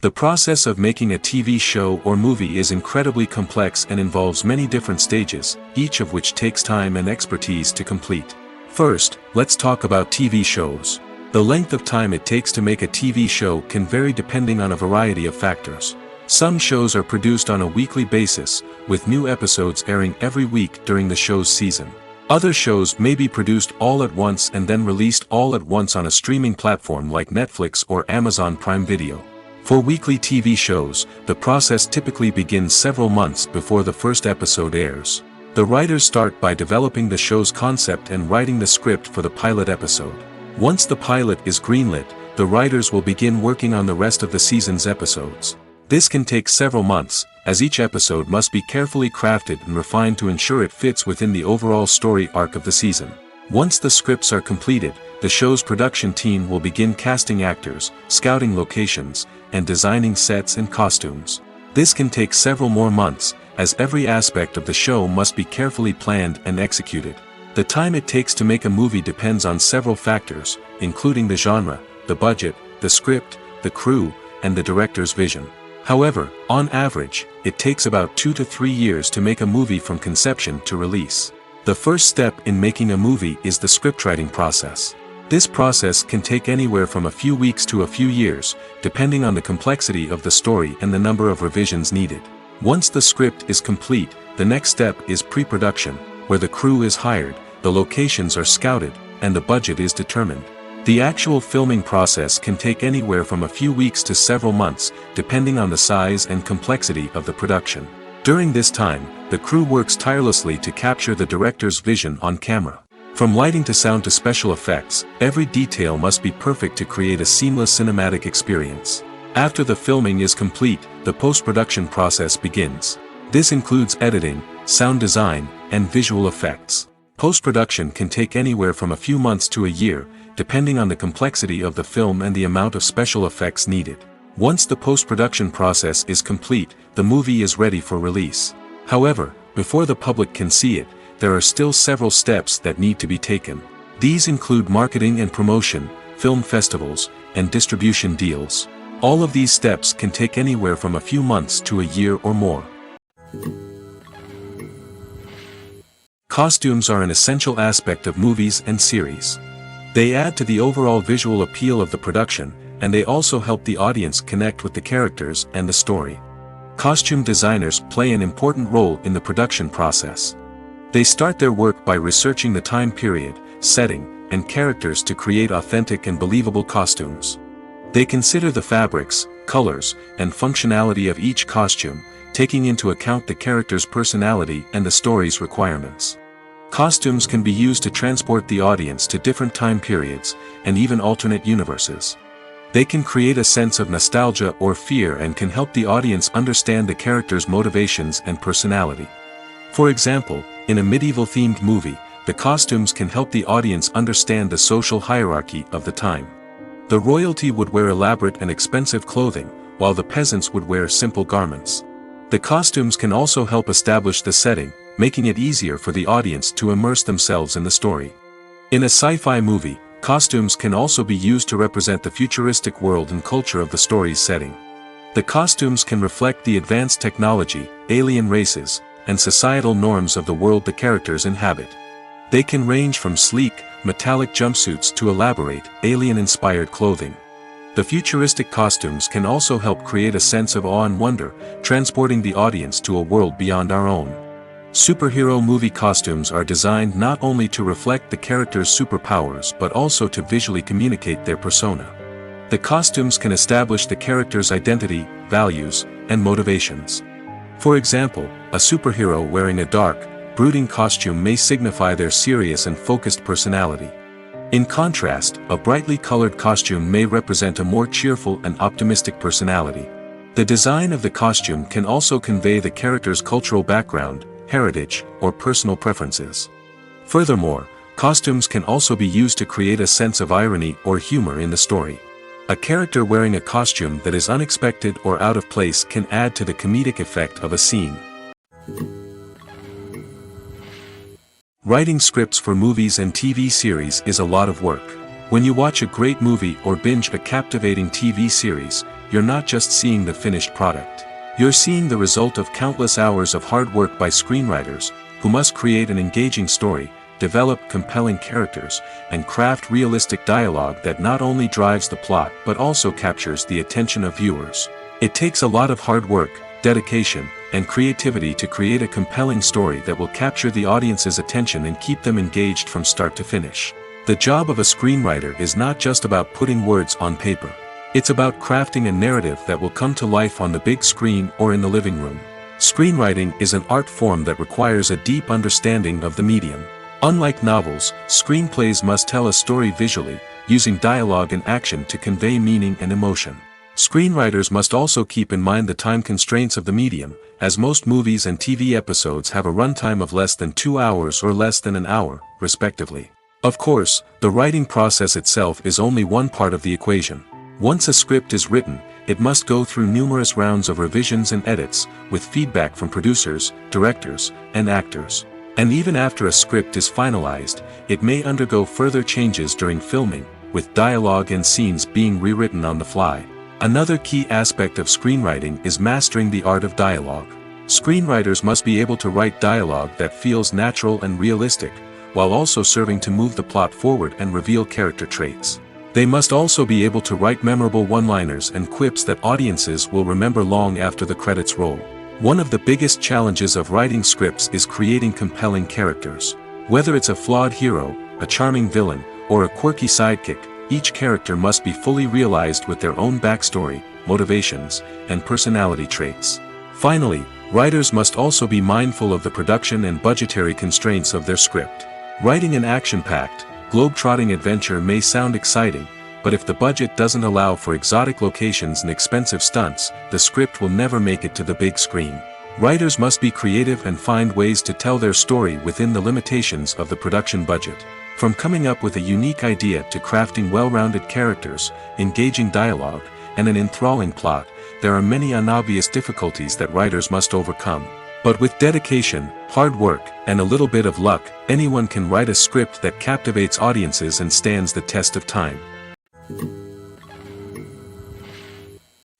The process of making a TV show or movie is incredibly complex and involves many different stages, each of which takes time and expertise to complete. First, let's talk about TV shows. The length of time it takes to make a TV show can vary depending on a variety of factors. Some shows are produced on a weekly basis, with new episodes airing every week during the show's season. Other shows may be produced all at once and then released all at once on a streaming platform like Netflix or Amazon Prime Video. For weekly TV shows, the process typically begins several months before the first episode airs. The writers start by developing the show's concept and writing the script for the pilot episode. Once the pilot is greenlit, the writers will begin working on the rest of the season's episodes. This can take several months, as each episode must be carefully crafted and refined to ensure it fits within the overall story arc of the season. Once the scripts are completed, the show's production team will begin casting actors, scouting locations, and designing sets and costumes. This can take several more months, as every aspect of the show must be carefully planned and executed. The time it takes to make a movie depends on several factors, including the genre, the budget, the script, the crew, and the director's vision. However, on average, it takes about 2 to 3 years to make a movie from conception to release. The first step in making a movie is the scriptwriting process. This process can take anywhere from a few weeks to a few years, depending on the complexity of the story and the number of revisions needed. Once the script is complete, the next step is pre-production, where the crew is hired, the locations are scouted, and the budget is determined. The actual filming process can take anywhere from a few weeks to several months, depending on the size and complexity of the production. During this time, the crew works tirelessly to capture the director's vision on camera. From lighting to sound to special effects, every detail must be perfect to create a seamless cinematic experience. After the filming is complete, the post-production process begins. This includes editing, sound design, and visual effects. Post-production can take anywhere from a few months to a year, depending on the complexity of the film and the amount of special effects needed. Once the post-production process is complete, the movie is ready for release. However, before the public can see it, there are still several steps that need to be taken. These include marketing and promotion, film festivals, and distribution deals. All of these steps can take anywhere from a few months to a year or more. Costumes are an essential aspect of movies and series. They add to the overall visual appeal of the production, and they also help the audience connect with the characters and the story. Costume designers play an important role in the production process. They start their work by researching the time period, setting, and characters to create authentic and believable costumes. They consider the fabrics, colors, and functionality of each costume, taking into account the character's personality and the story's requirements. Costumes can be used to transport the audience to different time periods, and even alternate universes. They can create a sense of nostalgia or fear and can help the audience understand the character's motivations and personality. For example, in a medieval-themed movie, the costumes can help the audience understand the social hierarchy of the time. The royalty would wear elaborate and expensive clothing, while the peasants would wear simple garments. The costumes can also help establish the setting, making it easier for the audience to immerse themselves in the story. In a sci-fi movie, costumes can also be used to represent the futuristic world and culture of the story's setting. The costumes can reflect the advanced technology, alien races, and societal norms of the world the characters inhabit. They can range from sleek, metallic jumpsuits to elaborate, alien-inspired clothing. The futuristic costumes can also help create a sense of awe and wonder, transporting the audience to a world beyond our own. Superhero movie costumes are designed not only to reflect the character's superpowers but also to visually communicate their persona. The costumes can establish the character's identity, values, and motivations. For example, a superhero wearing a dark, brooding costume may signify their serious and focused personality. In contrast, a brightly colored costume may represent a more cheerful and optimistic personality. The design of the costume can also convey the character's cultural background, heritage, or personal preferences. Furthermore, costumes can also be used to create a sense of irony or humor in the story. A character wearing a costume that is unexpected or out of place can add to the comedic effect of a scene. Writing scripts for movies and TV series is a lot of work. When you watch a great movie or binge a captivating TV series, you're not just seeing the finished product. You're seeing the result of countless hours of hard work by screenwriters, who must create an engaging story, develop compelling characters, and craft realistic dialogue that not only drives the plot but also captures the attention of viewers. It takes a lot of hard work, dedication, and creativity to create a compelling story that will capture the audience's attention and keep them engaged from start to finish. The job of a screenwriter is not just about putting words on paper. It's about crafting a narrative that will come to life on the big screen or in the living room. Screenwriting is an art form that requires a deep understanding of the medium. Unlike novels, screenplays must tell a story visually, using dialogue and action to convey meaning and emotion. Screenwriters must also keep in mind the time constraints of the medium, as most movies and TV episodes have a runtime of less than 2 hours or less than an hour, respectively. Of course, the writing process itself is only one part of the equation. Once a script is written, it must go through numerous rounds of revisions and edits, with feedback from producers, directors, and actors. And even after a script is finalized, it may undergo further changes during filming, with dialogue and scenes being rewritten on the fly. Another key aspect of screenwriting is mastering the art of dialogue. Screenwriters must be able to write dialogue that feels natural and realistic, while also serving to move the plot forward and reveal character traits. They must also be able to write memorable one-liners and quips that audiences will remember long after the credits roll. One of the biggest challenges of writing scripts is creating compelling characters. Whether it's a flawed hero, a charming villain, or a quirky sidekick, each character must be fully realized with their own backstory, motivations, and personality traits. Finally, writers must also be mindful of the production and budgetary constraints of their script. Writing an action-packed, globe-trotting adventure may sound exciting, but if the budget doesn't allow for exotic locations and expensive stunts, the script will never make it to the big screen. Writers must be creative and find ways to tell their story within the limitations of the production budget. From coming up with a unique idea to crafting well-rounded characters, engaging dialogue, and an enthralling plot, there are many unobvious difficulties that writers must overcome. But with dedication, hard work, and a little bit of luck, anyone can write a script that captivates audiences and stands the test of time.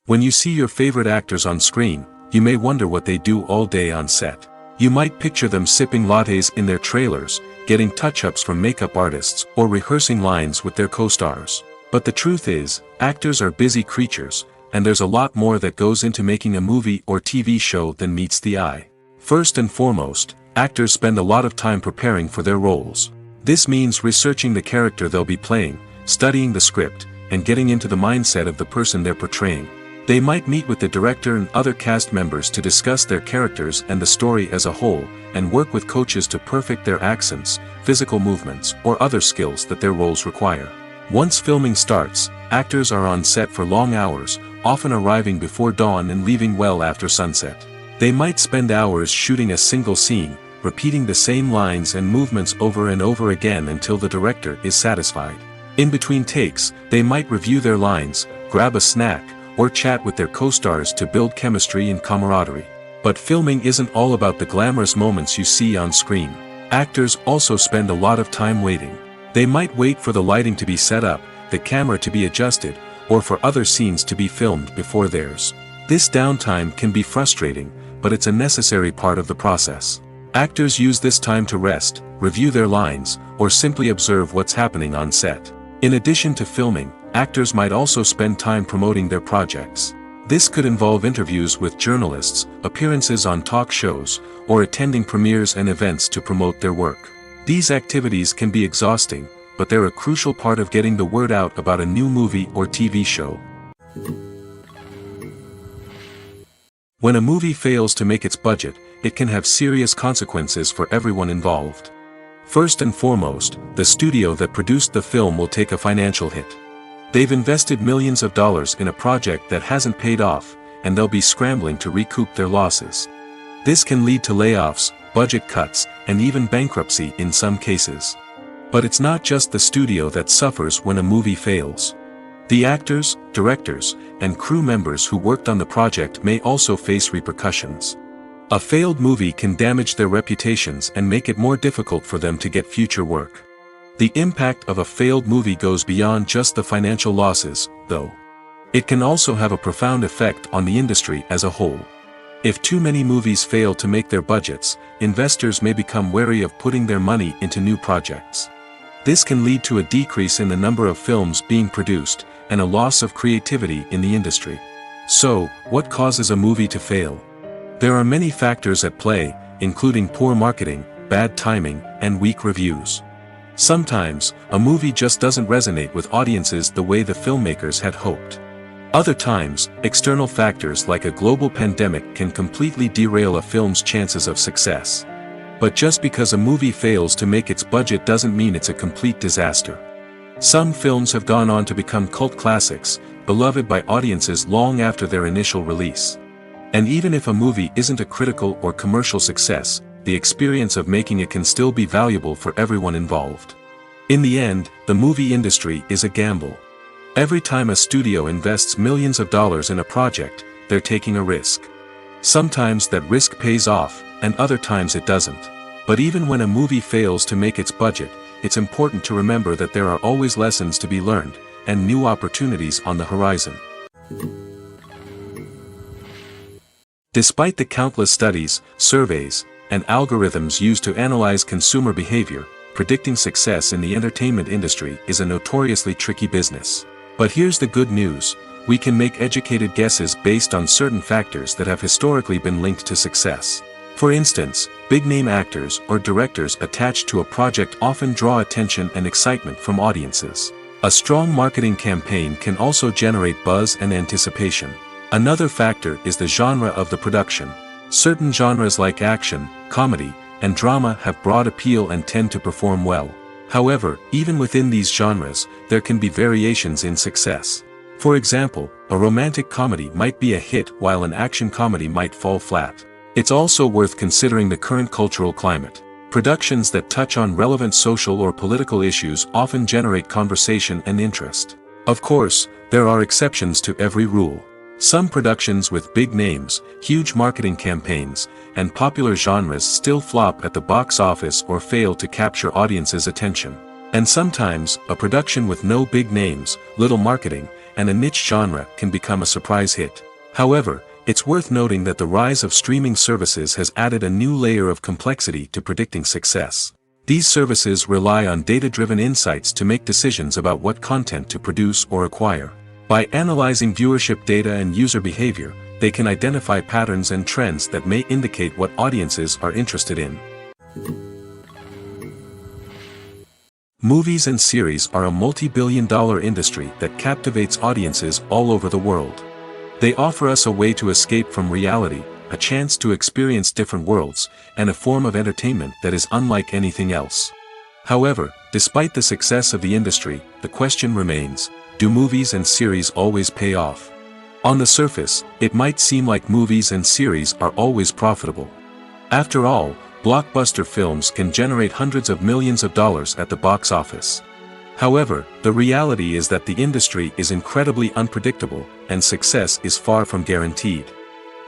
When you see your favorite actors on screen, you may wonder what they do all day on set. You might picture them sipping lattes in their trailers, getting touch-ups from makeup artists, or rehearsing lines with their co-stars. But the truth is, actors are busy creatures, and there's a lot more that goes into making a movie or TV show than meets the eye. First and foremost, actors spend a lot of time preparing for their roles. This means researching the character they'll be playing, studying the script, and getting into the mindset of the person they're portraying. They might meet with the director and other cast members to discuss their characters and the story as a whole, and work with coaches to perfect their accents, physical movements, or other skills that their roles require. Once filming starts, actors are on set for long hours, often arriving before dawn and leaving well after sunset. They might spend hours shooting a single scene, repeating the same lines and movements over and over again until the director is satisfied. In between takes, they might review their lines, grab a snack, or chat with their co-stars to build chemistry and camaraderie. But filming isn't all about the glamorous moments you see on screen. Actors also spend a lot of time waiting. They might wait for the lighting to be set up, the camera to be adjusted, or for other scenes to be filmed before theirs. This downtime can be frustrating, but it's a necessary part of the process. Actors use this time to rest, review their lines, or simply observe what's happening on set. In addition to filming, actors might also spend time promoting their projects. This could involve interviews with journalists, appearances on talk shows, or attending premieres and events to promote their work. These activities can be exhausting, but they're a crucial part of getting the word out about a new movie or TV show. When a movie fails to make its budget, it can have serious consequences for everyone involved. First and foremost, the studio that produced the film will take a financial hit. They've invested millions of dollars in a project that hasn't paid off, and they'll be scrambling to recoup their losses. This can lead to layoffs, budget cuts, and even bankruptcy in some cases. But it's not just the studio that suffers when a movie fails. The actors, directors, and crew members who worked on the project may also face repercussions. A failed movie can damage their reputations and make it more difficult for them to get future work. The impact of a failed movie goes beyond just the financial losses, though. It can also have a profound effect on the industry as a whole. If too many movies fail to make their budgets, investors may become wary of putting their money into new projects. This can lead to a decrease in the number of films being produced, and a loss of creativity in the industry. So, what causes a movie to fail? There are many factors at play, including poor marketing, bad timing, and weak reviews. Sometimes, a movie just doesn't resonate with audiences the way the filmmakers had hoped. Other times, external factors like a global pandemic can completely derail a film's chances of success. But just because a movie fails to make its budget doesn't mean it's a complete disaster. Some films have gone on to become cult classics, beloved by audiences long after their initial release. And even if a movie isn't a critical or commercial success, the experience of making it can still be valuable for everyone involved. In the end, the movie industry is a gamble. Every time a studio invests millions of dollars in a project, they're taking a risk. Sometimes that risk pays off, and other times it doesn't. But even when a movie fails to make its budget, it's important to remember that there are always lessons to be learned, and new opportunities on the horizon. Despite the countless studies, surveys, and algorithms used to analyze consumer behavior, predicting success in the entertainment industry is a notoriously tricky business. But here's the good news: we can make educated guesses based on certain factors that have historically been linked to success. For instance, big-name actors or directors attached to a project often draw attention and excitement from audiences. A strong marketing campaign can also generate buzz and anticipation. Another factor is the genre of the production. Certain genres like action, comedy, and drama have broad appeal and tend to perform well. However, even within these genres, there can be variations in success. For example, a romantic comedy might be a hit while an action comedy might fall flat. It's also worth considering the current cultural climate. Productions that touch on relevant social or political issues often generate conversation and interest. Of course, there are exceptions to every rule. Some productions with big names, huge marketing campaigns, and popular genres still flop at the box office or fail to capture audiences' attention. And sometimes, a production with no big names, little marketing, and a niche genre can become a surprise hit. However, it's worth noting that the rise of streaming services has added a new layer of complexity to predicting success. These services rely on data-driven insights to make decisions about what content to produce or acquire. By analyzing viewership data and user behavior, they can identify patterns and trends that may indicate what audiences are interested in. Movies and series are a multi-billion-dollar industry that captivates audiences all over the world. They offer us a way to escape from reality, a chance to experience different worlds, and a form of entertainment that is unlike anything else. However, despite the success of the industry, the question remains, do movies and series always pay off? On the surface, it might seem like movies and series are always profitable. After all, blockbuster films can generate hundreds of millions of dollars at the box office. However, the reality is that the industry is incredibly unpredictable, and success is far from guaranteed.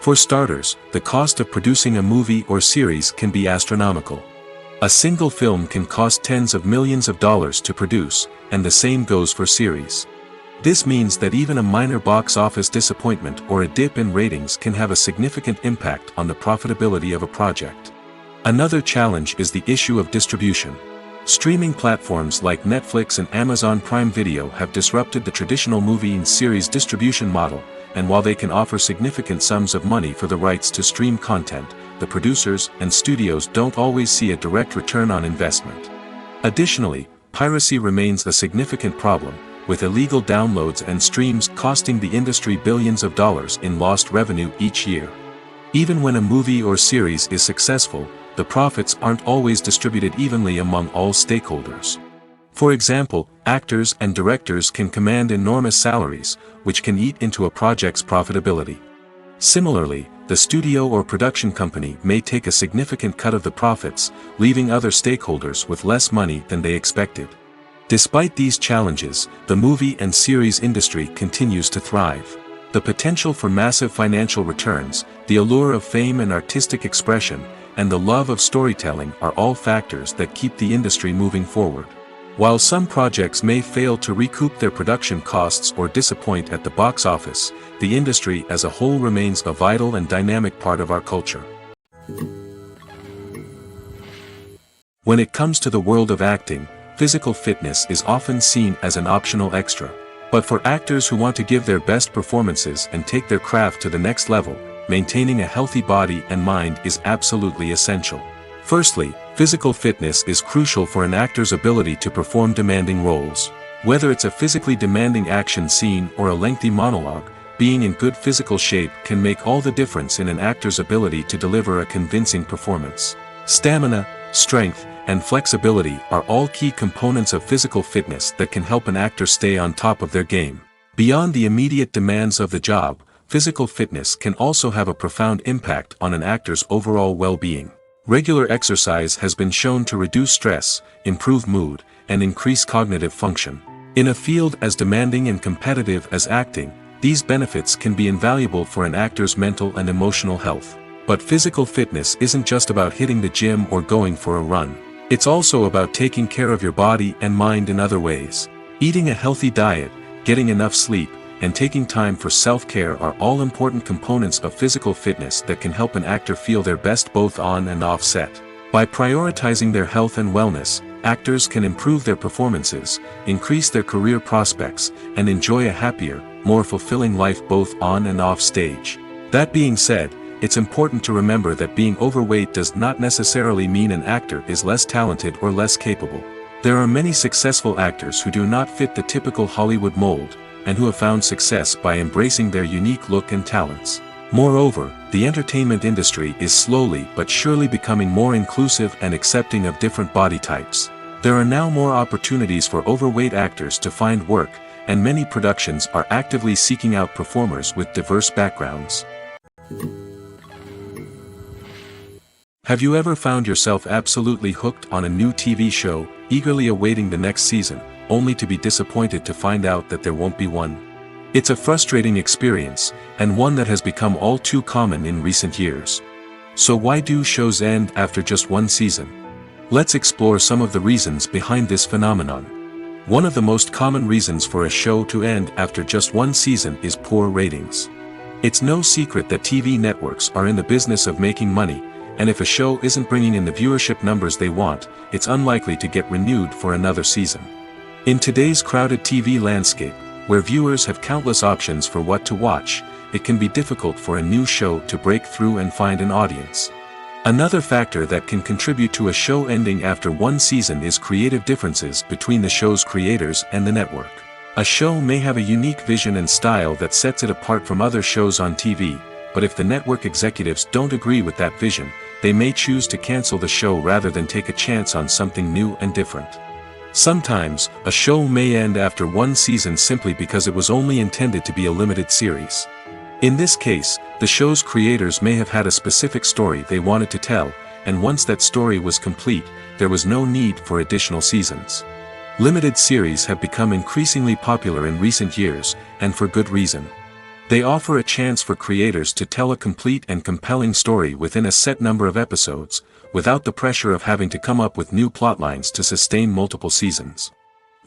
For starters, the cost of producing a movie or series can be astronomical. A single film can cost tens of millions of dollars to produce, and the same goes for series. This means that even a minor box office disappointment or a dip in ratings can have a significant impact on the profitability of a project. Another challenge is the issue of distribution. Streaming platforms like Netflix and Amazon Prime Video have disrupted the traditional movie and series distribution model, and while they can offer significant sums of money for the rights to stream content, the producers and studios don't always see a direct return on investment. Additionally, piracy remains a significant problem, with illegal downloads and streams costing the industry billions of dollars in lost revenue each year. Even when a movie or series is successful, the profits aren't always distributed evenly among all stakeholders. For example, actors and directors can command enormous salaries, which can eat into a project's profitability. Similarly, the studio or production company may take a significant cut of the profits, leaving other stakeholders with less money than they expected. Despite these challenges, the movie and series industry continues to thrive. The potential for massive financial returns, the allure of fame and artistic expression, and the love of storytelling are all factors that keep the industry moving forward. While some projects may fail to recoup their production costs or disappoint at the box office, the industry as a whole remains a vital and dynamic part of our culture. When it comes to the world of acting, physical fitness is often seen as an optional extra. But for actors who want to give their best performances and take their craft to the next level, maintaining a healthy body and mind is absolutely essential. Firstly, physical fitness is crucial for an actor's ability to perform demanding roles. Whether it's a physically demanding action scene or a lengthy monologue, being in good physical shape can make all the difference in an actor's ability to deliver a convincing performance. Stamina, strength, and flexibility are all key components of physical fitness that can help an actor stay on top of their game. Beyond the immediate demands of the job, physical fitness can also have a profound impact on an actor's overall well-being. Regular exercise has been shown to reduce stress, improve mood, and increase cognitive function. In a field as demanding and competitive as acting, these benefits can be invaluable for an actor's mental and emotional health. But physical fitness isn't just about hitting the gym or going for a run. It's also about taking care of your body and mind in other ways. Eating a healthy diet, getting enough sleep, and taking time for self-care are all important components of physical fitness that can help an actor feel their best both on and off set. By prioritizing their health and wellness, actors can improve their performances, increase their career prospects, and enjoy a happier, more fulfilling life both on and off stage. That being said, it's important to remember that being overweight does not necessarily mean an actor is less talented or less capable. There are many successful actors who do not fit the typical Hollywood mold, and who have found success by embracing their unique look and talents. Moreover, the entertainment industry is slowly but surely becoming more inclusive and accepting of different body types. There are now more opportunities for overweight actors to find work, and many productions are actively seeking out performers with diverse backgrounds. Have you ever found yourself absolutely hooked on a new TV show, eagerly awaiting the next season, only to be disappointed to find out that there won't be one? It's a frustrating experience, and one that has become all too common in recent years. So why do shows end after just one season? Let's explore some of the reasons behind this phenomenon. One of the most common reasons for a show to end after just one season is poor ratings. It's no secret that TV networks are in the business of making money, and if a show isn't bringing in the viewership numbers they want, it's unlikely to get renewed for another season. In today's crowded TV landscape, where viewers have countless options for what to watch, it can be difficult for a new show to break through and find an audience. Another factor that can contribute to a show ending after one season is creative differences between the show's creators and the network. A show may have a unique vision and style that sets it apart from other shows on TV, but if the network executives don't agree with that vision, they may choose to cancel the show rather than take a chance on something new and different. Sometimes, a show may end after one season simply because it was only intended to be a limited series. In this case, the show's creators may have had a specific story they wanted to tell, and once that story was complete, there was no need for additional seasons. Limited series have become increasingly popular in recent years, and for good reason. They offer a chance for creators to tell a complete and compelling story within a set number of episodes, without the pressure of having to come up with new plotlines to sustain multiple seasons.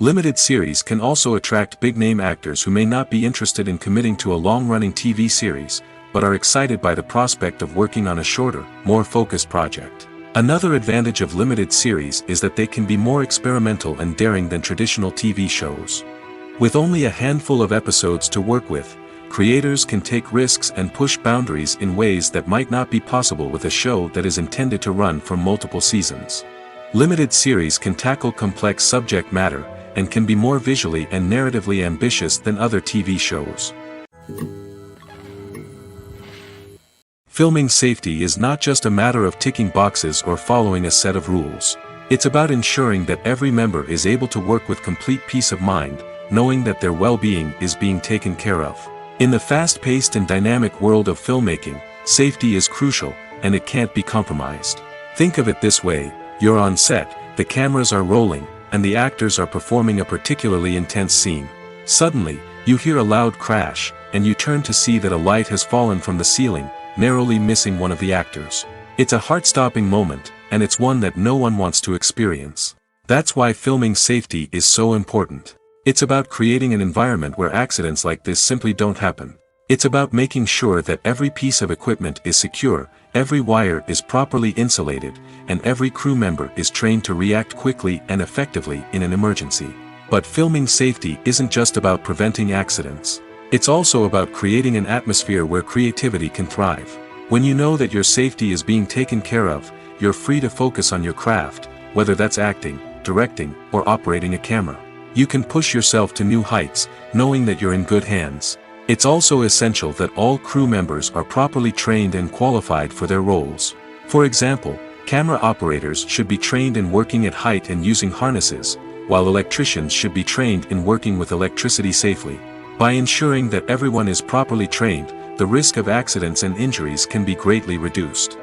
Limited series can also attract big-name actors who may not be interested in committing to a long-running TV series, but are excited by the prospect of working on a shorter, more focused project. Another advantage of limited series is that they can be more experimental and daring than traditional TV shows. With only a handful of episodes to work with, creators can take risks and push boundaries in ways that might not be possible with a show that is intended to run for multiple seasons. Limited series can tackle complex subject matter, and can be more visually and narratively ambitious than other TV shows. Filming safety is not just a matter of ticking boxes or following a set of rules. It's about ensuring that every member is able to work with complete peace of mind, knowing that their well-being is being taken care of. In the fast-paced and dynamic world of filmmaking, safety is crucial, and it can't be compromised. Think of it this way: you're on set, the cameras are rolling, and the actors are performing a particularly intense scene. Suddenly, you hear a loud crash, and you turn to see that a light has fallen from the ceiling, narrowly missing one of the actors. It's a heart-stopping moment, and it's one that no one wants to experience. That's why filming safety is so important. It's about creating an environment where accidents like this simply don't happen. It's about making sure that every piece of equipment is secure, every wire is properly insulated, and every crew member is trained to react quickly and effectively in an emergency. But filming safety isn't just about preventing accidents. It's also about creating an atmosphere where creativity can thrive. When you know that your safety is being taken care of, you're free to focus on your craft, whether that's acting, directing, or operating a camera. You can push yourself to new heights, knowing that you're in good hands. It's also essential that all crew members are properly trained and qualified for their roles. For example, camera operators should be trained in working at height and using harnesses, while electricians should be trained in working with electricity safely. By ensuring that everyone is properly trained, the risk of accidents and injuries can be greatly reduced.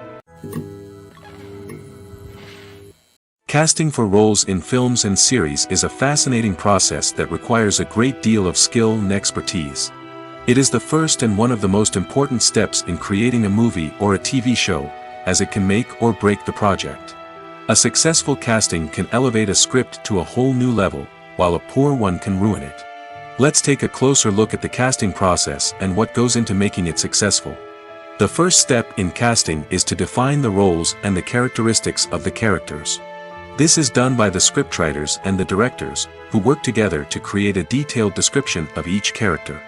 Casting for roles in films and series is a fascinating process that requires a great deal of skill and expertise. It is the first and one of the most important steps in creating a movie or a TV show, as it can make or break the project. A successful casting can elevate a script to a whole new level, while a poor one can ruin it. Let's take a closer look at the casting process and what goes into making it successful. The first step in casting is to define the roles and the characteristics of the characters. This is done by the scriptwriters and the directors, who work together to create a detailed description of each character.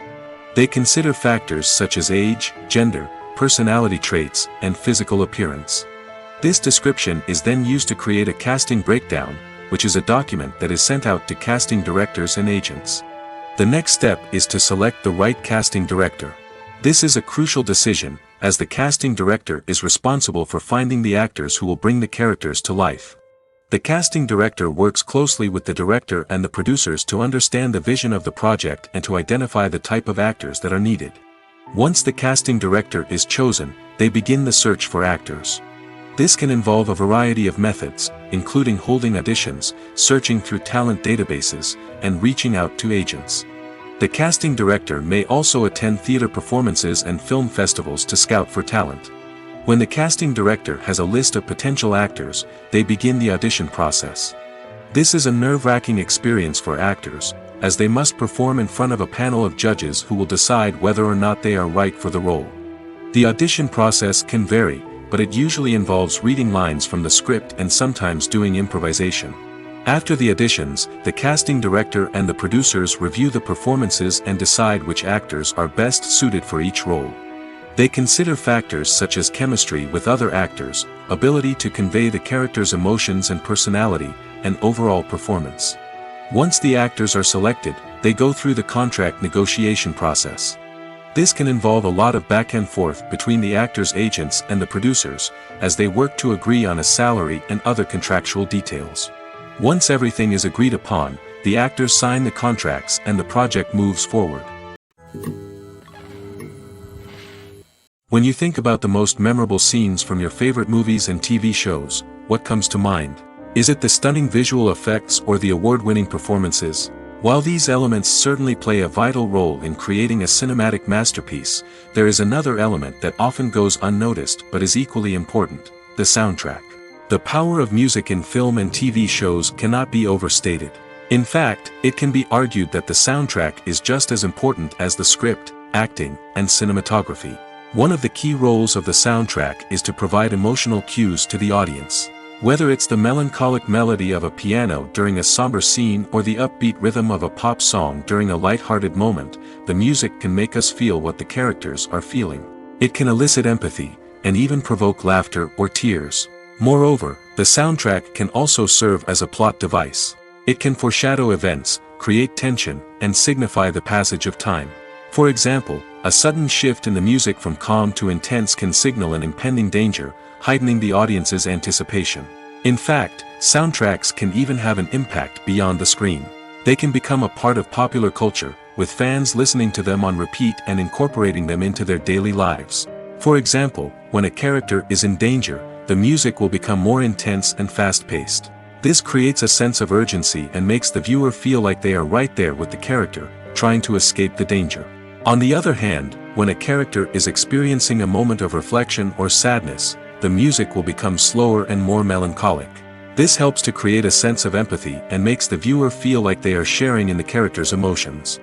They consider factors such as age, gender, personality traits, and physical appearance. This description is then used to create a casting breakdown, which is a document that is sent out to casting directors and agents. The next step is to select the right casting director. This is a crucial decision, as the casting director is responsible for finding the actors who will bring the characters to life. The casting director works closely with the director and the producers to understand the vision of the project and to identify the type of actors that are needed. Once the casting director is chosen, they begin the search for actors. This can involve a variety of methods, including holding auditions, searching through talent databases, and reaching out to agents. The casting director may also attend theater performances and film festivals to scout for talent. When the casting director has a list of potential actors, they begin the audition process. This is a nerve-wracking experience for actors, as they must perform in front of a panel of judges who will decide whether or not they are right for the role. The audition process can vary, but it usually involves reading lines from the script and sometimes doing improvisation. After the auditions, the casting director and the producers review the performances and decide which actors are best suited for each role. They consider factors such as chemistry with other actors, ability to convey the character's emotions and personality, and overall performance. Once the actors are selected, they go through the contract negotiation process. This can involve a lot of back and forth between the actors' agents and the producers, as they work to agree on a salary and other contractual details. Once everything is agreed upon, the actors sign the contracts and the project moves forward. When you think about the most memorable scenes from your favorite movies and TV shows, what comes to mind? Is it the stunning visual effects or the award-winning performances? While these elements certainly play a vital role in creating a cinematic masterpiece, there is another element that often goes unnoticed but is equally important: the soundtrack. The power of music in film and TV shows cannot be overstated. In fact, it can be argued that the soundtrack is just as important as the script, acting, and cinematography. One of the key roles of the soundtrack is to provide emotional cues to the audience. Whether it's the melancholic melody of a piano during a somber scene or the upbeat rhythm of a pop song during a light-hearted moment, the music can make us feel what the characters are feeling. It can elicit empathy, and even provoke laughter or tears. Moreover, the soundtrack can also serve as a plot device. It can foreshadow events, create tension, and signify the passage of time. For example, a sudden shift in the music from calm to intense can signal an impending danger, heightening the audience's anticipation. In fact, soundtracks can even have an impact beyond the screen. They can become a part of popular culture, with fans listening to them on repeat and incorporating them into their daily lives. For example, when a character is in danger, the music will become more intense and fast-paced. This creates a sense of urgency and makes the viewer feel like they are right there with the character, trying to escape the danger. On the other hand, when a character is experiencing a moment of reflection or sadness, the music will become slower and more melancholic. This helps to create a sense of empathy and makes the viewer feel like they are sharing in the character's emotions.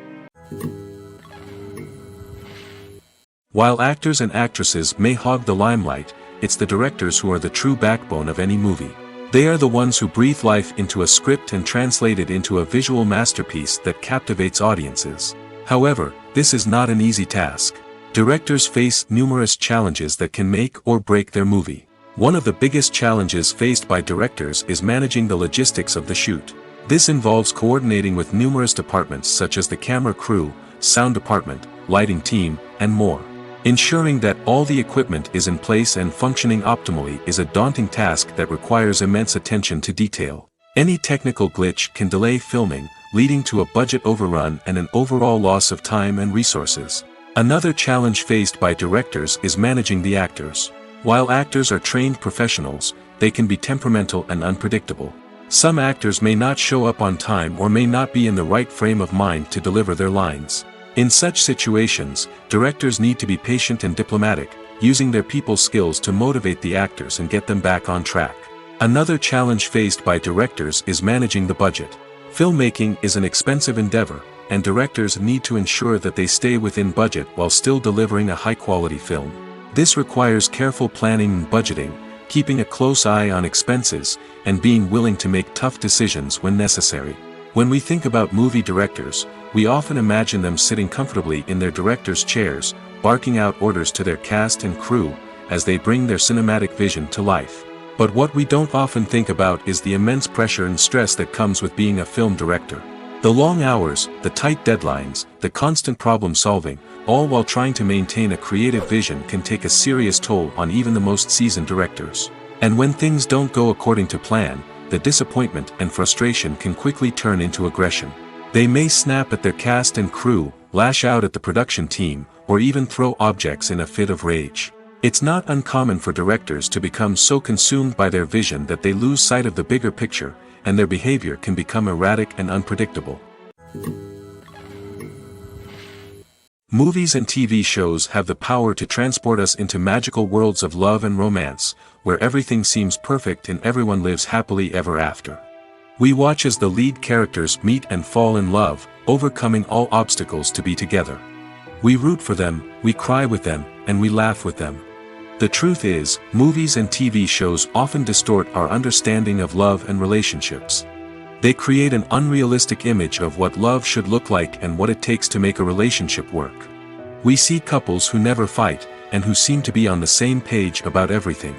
While actors and actresses may hog the limelight, it's the directors who are the true backbone of any movie. They are the ones who breathe life into a script and translate it into a visual masterpiece that captivates audiences. However, this is not an easy task. Directors face numerous challenges that can make or break their movie. One of the biggest challenges faced by directors is managing the logistics of the shoot. This involves coordinating with numerous departments such as the camera crew, sound department, lighting team, and more. Ensuring that all the equipment is in place and functioning optimally is a daunting task that requires immense attention to detail. Any technical glitch can delay filming, leading to a budget overrun and an overall loss of time and resources. Another challenge faced by directors is managing the actors. While actors are trained professionals, they can be temperamental and unpredictable. Some actors may not show up on time or may not be in the right frame of mind to deliver their lines. In such situations, directors need to be patient and diplomatic, using their people skills to motivate the actors and get them back on track. Another challenge faced by directors is managing the budget. Filmmaking is an expensive endeavor, and directors need to ensure that they stay within budget while still delivering a high-quality film. This requires careful planning and budgeting, keeping a close eye on expenses, and being willing to make tough decisions when necessary. When we think about movie directors, we often imagine them sitting comfortably in their director's chairs, barking out orders to their cast and crew, as they bring their cinematic vision to life. But what we don't often think about is the immense pressure and stress that comes with being a film director. The long hours, the tight deadlines, the constant problem-solving, all while trying to maintain a creative vision can take a serious toll on even the most seasoned directors. And when things don't go according to plan, the disappointment and frustration can quickly turn into aggression. They may snap at their cast and crew, lash out at the production team, or even throw objects in a fit of rage. It's not uncommon for directors to become so consumed by their vision that they lose sight of the bigger picture, and their behavior can become erratic and unpredictable. Movies and TV shows have the power to transport us into magical worlds of love and romance, where everything seems perfect and everyone lives happily ever after. We watch as the lead characters meet and fall in love, overcoming all obstacles to be together. We root for them, we cry with them, and we laugh with them. The truth is, movies and TV shows often distort our understanding of love and relationships. They create an unrealistic image of what love should look like and what it takes to make a relationship work. We see couples who never fight, and who seem to be on the same page about everything.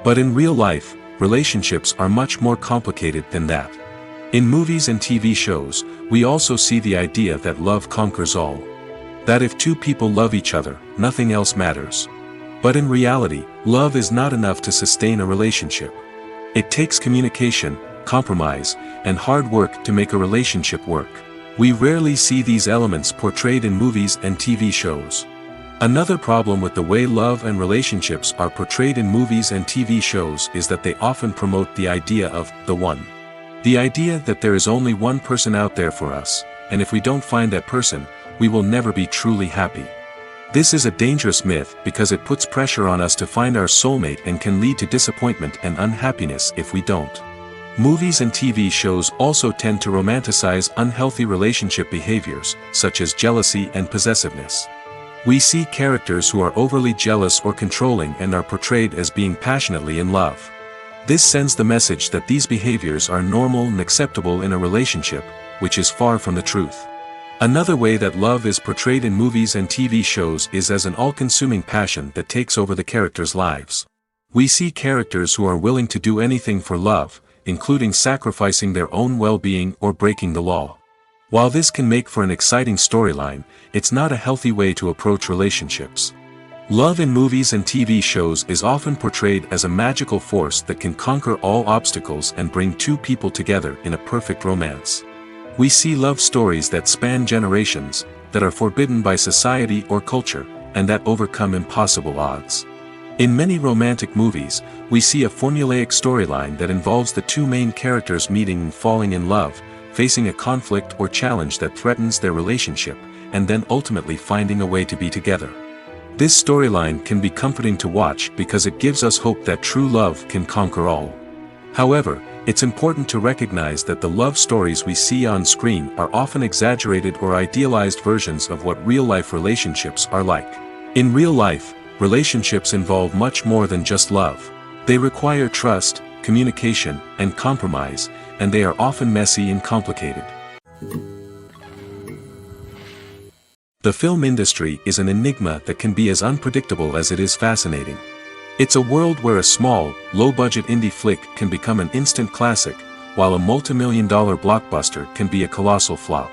But in real life, relationships are much more complicated than that. In movies and TV shows, we also see the idea that love conquers all. That if two people love each other, nothing else matters. But in reality, love is not enough to sustain a relationship. It takes communication, compromise, and hard work to make a relationship work. We rarely see these elements portrayed in movies and TV shows. Another problem with the way love and relationships are portrayed in movies and TV shows is that they often promote the idea of the one. The idea that there is only one person out there for us, and if we don't find that person, we will never be truly happy. This is a dangerous myth because it puts pressure on us to find our soulmate and can lead to disappointment and unhappiness if we don't. Movies and TV shows also tend to romanticize unhealthy relationship behaviors, such as jealousy and possessiveness. We see characters who are overly jealous or controlling and are portrayed as being passionately in love. This sends the message that these behaviors are normal and acceptable in a relationship, which is far from the truth. Another way that love is portrayed in movies and TV shows is as an all-consuming passion that takes over the characters' lives. We see characters who are willing to do anything for love, including sacrificing their own well-being or breaking the law. While this can make for an exciting storyline, it's not a healthy way to approach relationships. Love in movies and TV shows is often portrayed as a magical force that can conquer all obstacles and bring two people together in a perfect romance. We see love stories that span generations, that are forbidden by society or culture, and that overcome impossible odds. In many romantic movies, we see a formulaic storyline that involves the two main characters meeting and falling in love, facing a conflict or challenge that threatens their relationship, and then ultimately finding a way to be together. This storyline can be comforting to watch because it gives us hope that true love can conquer all. However, it's important to recognize that the love stories we see on screen are often exaggerated or idealized versions of what real-life relationships are like. In real life, relationships involve much more than just love. They require trust, communication, and compromise, and they are often messy and complicated. The film industry is an enigma that can be as unpredictable as it is fascinating. It's a world where a small, low-budget indie flick can become an instant classic, while a multi-million-dollar blockbuster can be a colossal flop.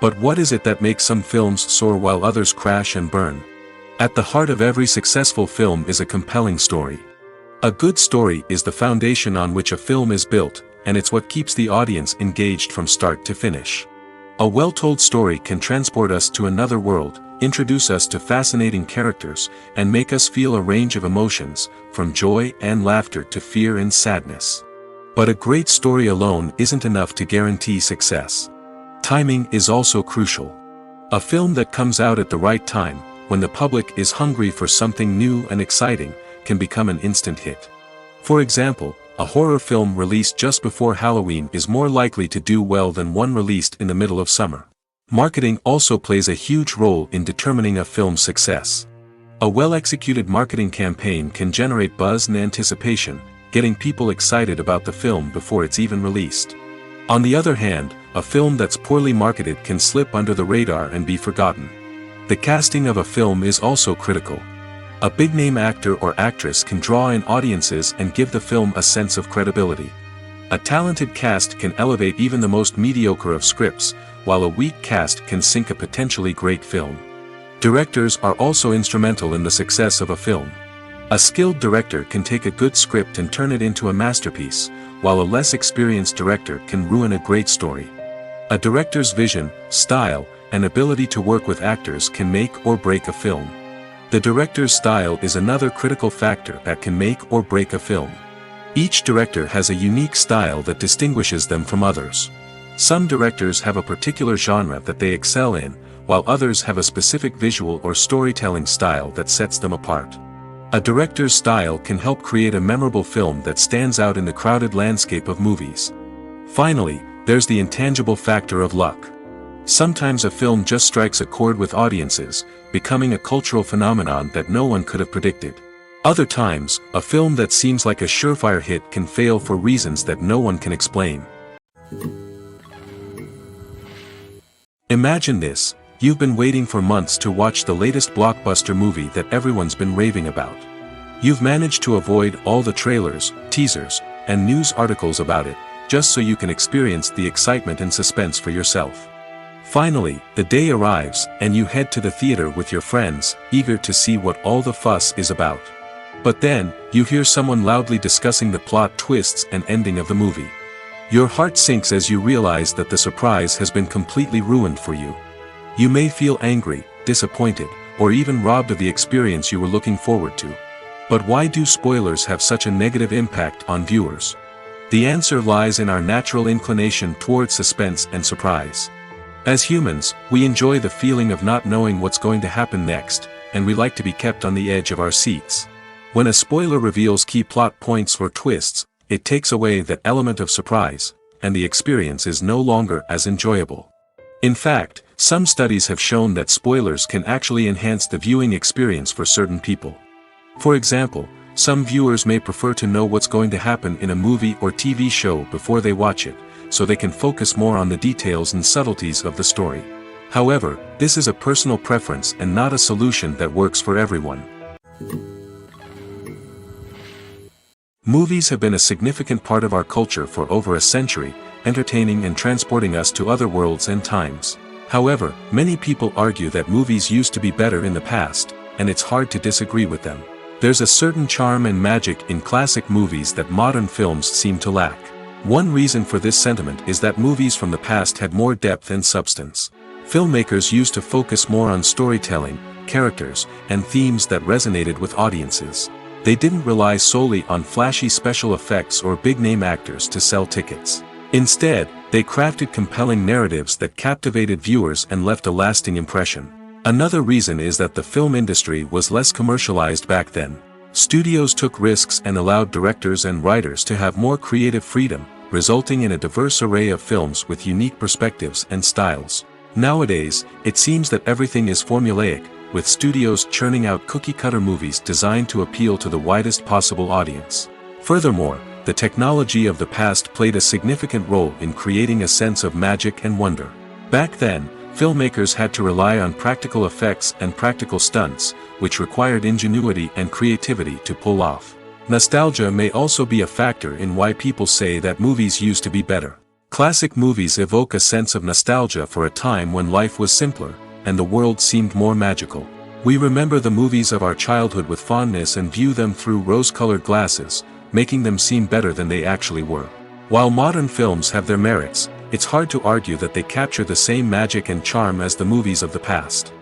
But what is it that makes some films soar while others crash and burn? At the heart of every successful film is a compelling story. A good story is the foundation on which a film is built, and it's what keeps the audience engaged from start to finish. A well-told story can transport us to another world, introduce us to fascinating characters, and make us feel a range of emotions, from joy and laughter to fear and sadness. But a great story alone isn't enough to guarantee success. Timing is also crucial. A film that comes out at the right time, when the public is hungry for something new and exciting, can become an instant hit. For example, a horror film released just before Halloween is more likely to do well than one released in the middle of summer. Marketing also plays a huge role in determining a film's success. A well-executed marketing campaign can generate buzz and anticipation, getting people excited about the film before it's even released. On the other hand, a film that's poorly marketed can slip under the radar and be forgotten. The casting of a film is also critical. A big-name actor or actress can draw in audiences and give the film a sense of credibility. A talented cast can elevate even the most mediocre of scripts, while a weak cast can sink a potentially great film. Directors are also instrumental in the success of a film. A skilled director can take a good script and turn it into a masterpiece, while a less experienced director can ruin a great story. A director's vision, style, and ability to work with actors can make or break a film. The director's style is another critical factor that can make or break a film. Each director has a unique style that distinguishes them from others. Some directors have a particular genre that they excel in, while others have a specific visual or storytelling style that sets them apart. A director's style can help create a memorable film that stands out in the crowded landscape of movies. Finally, there's the intangible factor of luck. Sometimes a film just strikes a chord with audiences, becoming a cultural phenomenon that no one could have predicted. Other times, a film that seems like a surefire hit can fail for reasons that no one can explain. Imagine this: You've been waiting for months to watch the latest blockbuster movie that everyone's been raving about. You've managed to avoid all the trailers, teasers, and news articles about it, just so you can experience the excitement and suspense for yourself. Finally, the day arrives, and you head to the theater with your friends, eager to see what all the fuss is about. But then, you hear someone loudly discussing the plot twists and ending of the movie. Your heart sinks as you realize that the surprise has been completely ruined for you. You may feel angry, disappointed, or even robbed of the experience you were looking forward to. But why do spoilers have such a negative impact on viewers? The answer lies in our natural inclination toward suspense and surprise. As humans, we enjoy the feeling of not knowing what's going to happen next, and we like to be kept on the edge of our seats. When a spoiler reveals key plot points or twists, it takes away that element of surprise, and the experience is no longer as enjoyable. In fact, some studies have shown that spoilers can actually enhance the viewing experience for certain people. For example, some viewers may prefer to know what's going to happen in a movie or TV show before they watch it, so they can focus more on the details and subtleties of the story. However, this is a personal preference and not a solution that works for everyone. Movies have been a significant part of our culture for over a century, entertaining and transporting us to other worlds and times. However, many people argue that movies used to be better in the past, and it's hard to disagree with them. There's a certain charm and magic in classic movies that modern films seem to lack. One reason for this sentiment is that movies from the past had more depth and substance. Filmmakers used to focus more on storytelling, characters, and themes that resonated with audiences. They didn't rely solely on flashy special effects or big-name actors to sell tickets. Instead, they crafted compelling narratives that captivated viewers and left a lasting impression. Another reason is that the film industry was less commercialized back then. Studios took risks and allowed directors and writers to have more creative freedom, resulting in a diverse array of films with unique perspectives and styles. Nowadays, it seems that everything is formulaic, with studios churning out cookie-cutter movies designed to appeal to the widest possible audience. Furthermore, the technology of the past played a significant role in creating a sense of magic and wonder. Back then, filmmakers had to rely on practical effects and practical stunts, which required ingenuity and creativity to pull off. Nostalgia may also be a factor in why people say that movies used to be better. Classic movies evoke a sense of nostalgia for a time when life was simpler, and the world seemed more magical. We remember the movies of our childhood with fondness and view them through rose-colored glasses, making them seem better than they actually were. While modern films have their merits, it's hard to argue that they capture the same magic and charm as the movies of the past.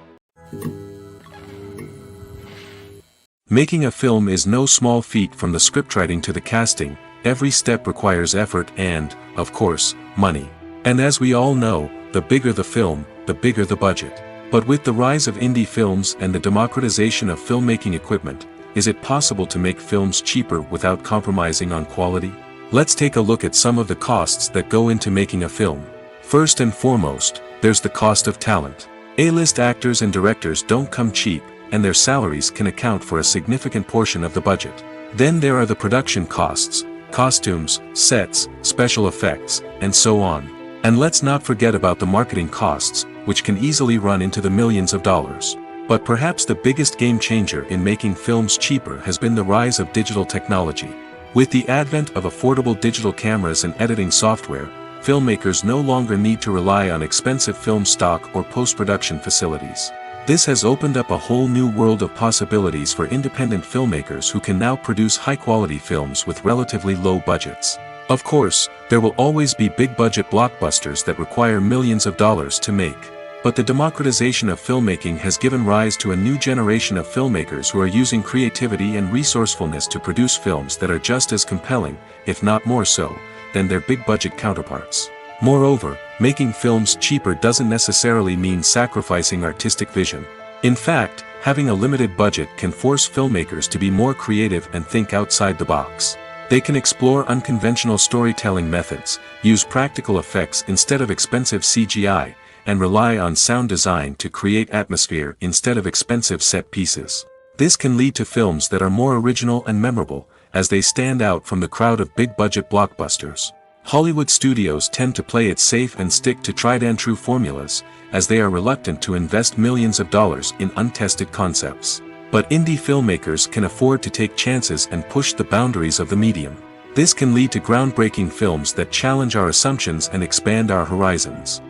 Making a film is no small feat. From the scriptwriting to the casting, every step requires effort and, of course, money. And as we all know, the bigger the film, the bigger the budget. But with the rise of indie films and the democratization of filmmaking equipment, is it possible to make films cheaper without compromising on quality? Let's take a look at some of the costs that go into making a film. First and foremost, there's the cost of talent. A-list actors and directors don't come cheap, and their salaries can account for a significant portion of the budget. Then there are the production costs, costumes, sets, special effects, and so on. And let's not forget about the marketing costs, which can easily run into the millions of dollars. But perhaps the biggest game changer in making films cheaper has been the rise of digital technology. With the advent of affordable digital cameras and editing software, filmmakers no longer need to rely on expensive film stock or post-production facilities. This has opened up a whole new world of possibilities for independent filmmakers who can now produce high-quality films with relatively low budgets. Of course, there will always be big-budget blockbusters that require millions of dollars to make. But the democratization of filmmaking has given rise to a new generation of filmmakers who are using creativity and resourcefulness to produce films that are just as compelling, if not more so, than their big-budget counterparts. Moreover, making films cheaper doesn't necessarily mean sacrificing artistic vision. In fact, having a limited budget can force filmmakers to be more creative and think outside the box. They can explore unconventional storytelling methods, use practical effects instead of expensive CGI, and rely on sound design to create atmosphere instead of expensive set pieces. This can lead to films that are more original and memorable, as they stand out from the crowd of big-budget blockbusters. Hollywood studios tend to play it safe and stick to tried-and-true formulas, as they are reluctant to invest millions of dollars in untested concepts. But indie filmmakers can afford to take chances and push the boundaries of the medium. This can lead to groundbreaking films that challenge our assumptions and expand our horizons.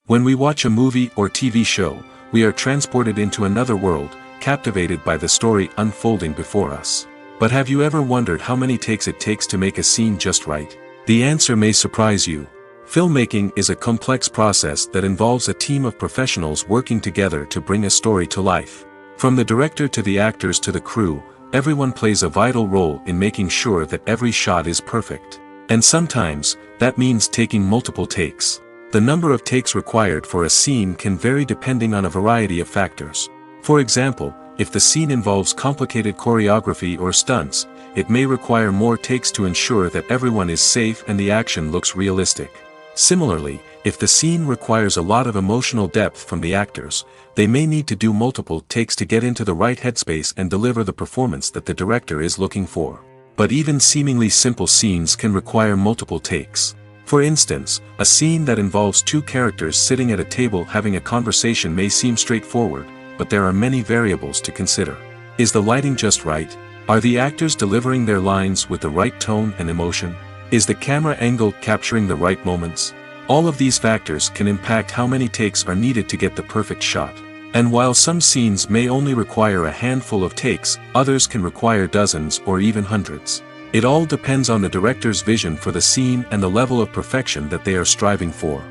When we watch a movie or TV show, we are transported into another world, captivated by the story unfolding before us. But have you ever wondered how many takes it takes to make a scene just right? The answer may surprise you. Filmmaking is a complex process that involves a team of professionals working together to bring a story to life. From the director to the actors to the crew, everyone plays a vital role in making sure that every shot is perfect. And sometimes, that means taking multiple takes. The number of takes required for a scene can vary depending on a variety of factors. For example, if the scene involves complicated choreography or stunts, it may require more takes to ensure that everyone is safe and the action looks realistic. Similarly, if the scene requires a lot of emotional depth from the actors, they may need to do multiple takes to get into the right headspace and deliver the performance that the director is looking for. But even seemingly simple scenes can require multiple takes. For instance, a scene that involves two characters sitting at a table having a conversation may seem straightforward, but there are many variables to consider. Is the lighting just right? Are the actors delivering their lines with the right tone and emotion? Is the camera angle capturing the right moments? All of these factors can impact how many takes are needed to get the perfect shot. And while some scenes may only require a handful of takes, others can require dozens or even hundreds. It all depends on the director's vision for the scene and the level of perfection that they are striving for.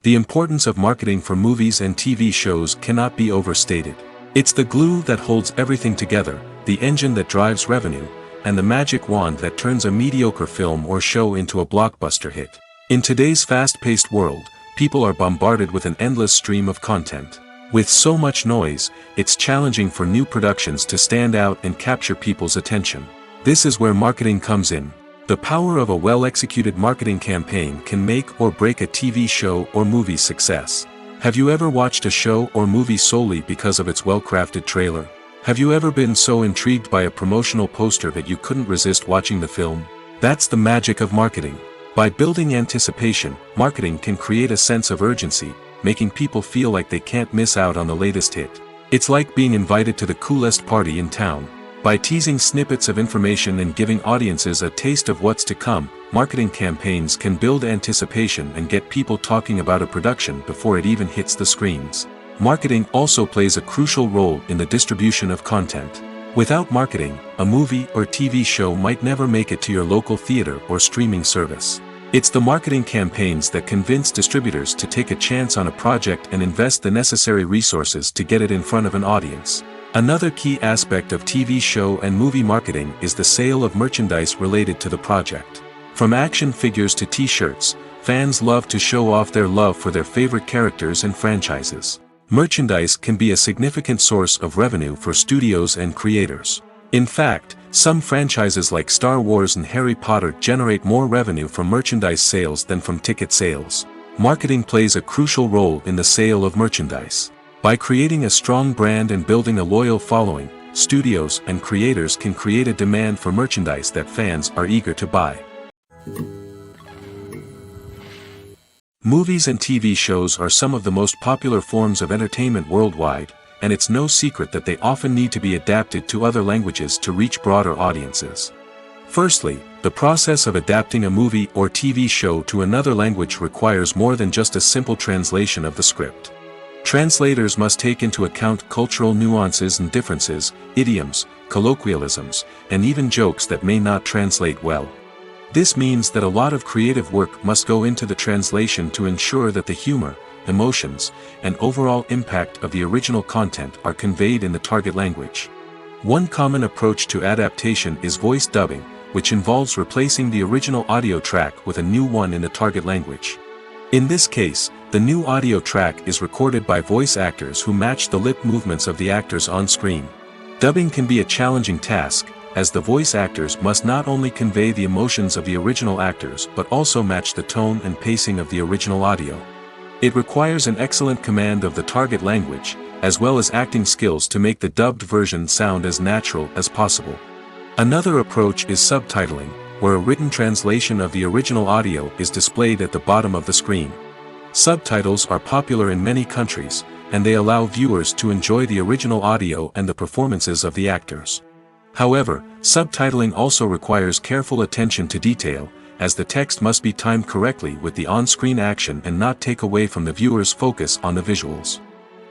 The importance of marketing for movies and TV shows cannot be overstated. It's the glue that holds everything together, the engine that drives revenue, and the magic wand that turns a mediocre film or show into a blockbuster hit. In today's fast-paced world, people are bombarded with an endless stream of content. With so much noise, it's challenging for new productions to stand out and capture people's attention. This is where marketing comes in. The power of a well-executed marketing campaign can make or break a TV show or movie's success. Have you ever watched a show or movie solely because of its well-crafted trailer? Have you ever been so intrigued by a promotional poster that you couldn't resist watching the film? That's the magic of marketing. By building anticipation, marketing can create a sense of urgency, making people feel like they can't miss out on the latest hit. It's like being invited to the coolest party in town. By teasing snippets of information and giving audiences a taste of what's to come, marketing campaigns can build anticipation and get people talking about a production before it even hits the screens. Marketing also plays a crucial role in the distribution of content. Without marketing, a movie or TV show might never make it to your local theater or streaming service. It's the marketing campaigns that convince distributors to take a chance on a project and invest the necessary resources to get it in front of an audience. Another key aspect of TV show and movie marketing is the sale of merchandise related to the project. From action figures to t-shirts, fans love to show off their love for their favorite characters and franchises. Merchandise can be a significant source of revenue for studios and creators. In fact, some franchises like Star Wars and Harry Potter generate more revenue from merchandise sales than from ticket sales. Marketing plays a crucial role in the sale of merchandise. By creating a strong brand and building a loyal following, studios and creators can create a demand for merchandise that fans are eager to buy. Movies and TV shows are some of the most popular forms of entertainment worldwide, and it's no secret that they often need to be adapted to other languages to reach broader audiences. Firstly, the process of adapting a movie or TV show to another language requires more than just a simple translation of the script. Translators must take into account cultural nuances and differences, idioms, colloquialisms, and even jokes that may not translate well. This means that a lot of creative work must go into the translation to ensure that the humor, emotions, and overall impact of the original content are conveyed in the target language. One common approach to adaptation is voice dubbing, which involves replacing the original audio track with a new one in the target language. In this case, the new audio track is recorded by voice actors who match the lip movements of the actors on screen. Dubbing can be a challenging task, as the voice actors must not only convey the emotions of the original actors but also match the tone and pacing of the original audio. It requires an excellent command of the target language, as well as acting skills to make the dubbed version sound as natural as possible. Another approach is subtitling, where a written translation of the original audio is displayed at the bottom of the screen. Subtitles are popular in many countries, and they allow viewers to enjoy the original audio and the performances of the actors. However, subtitling also requires careful attention to detail, as the text must be timed correctly with the on-screen action and not take away from the viewer's focus on the visuals.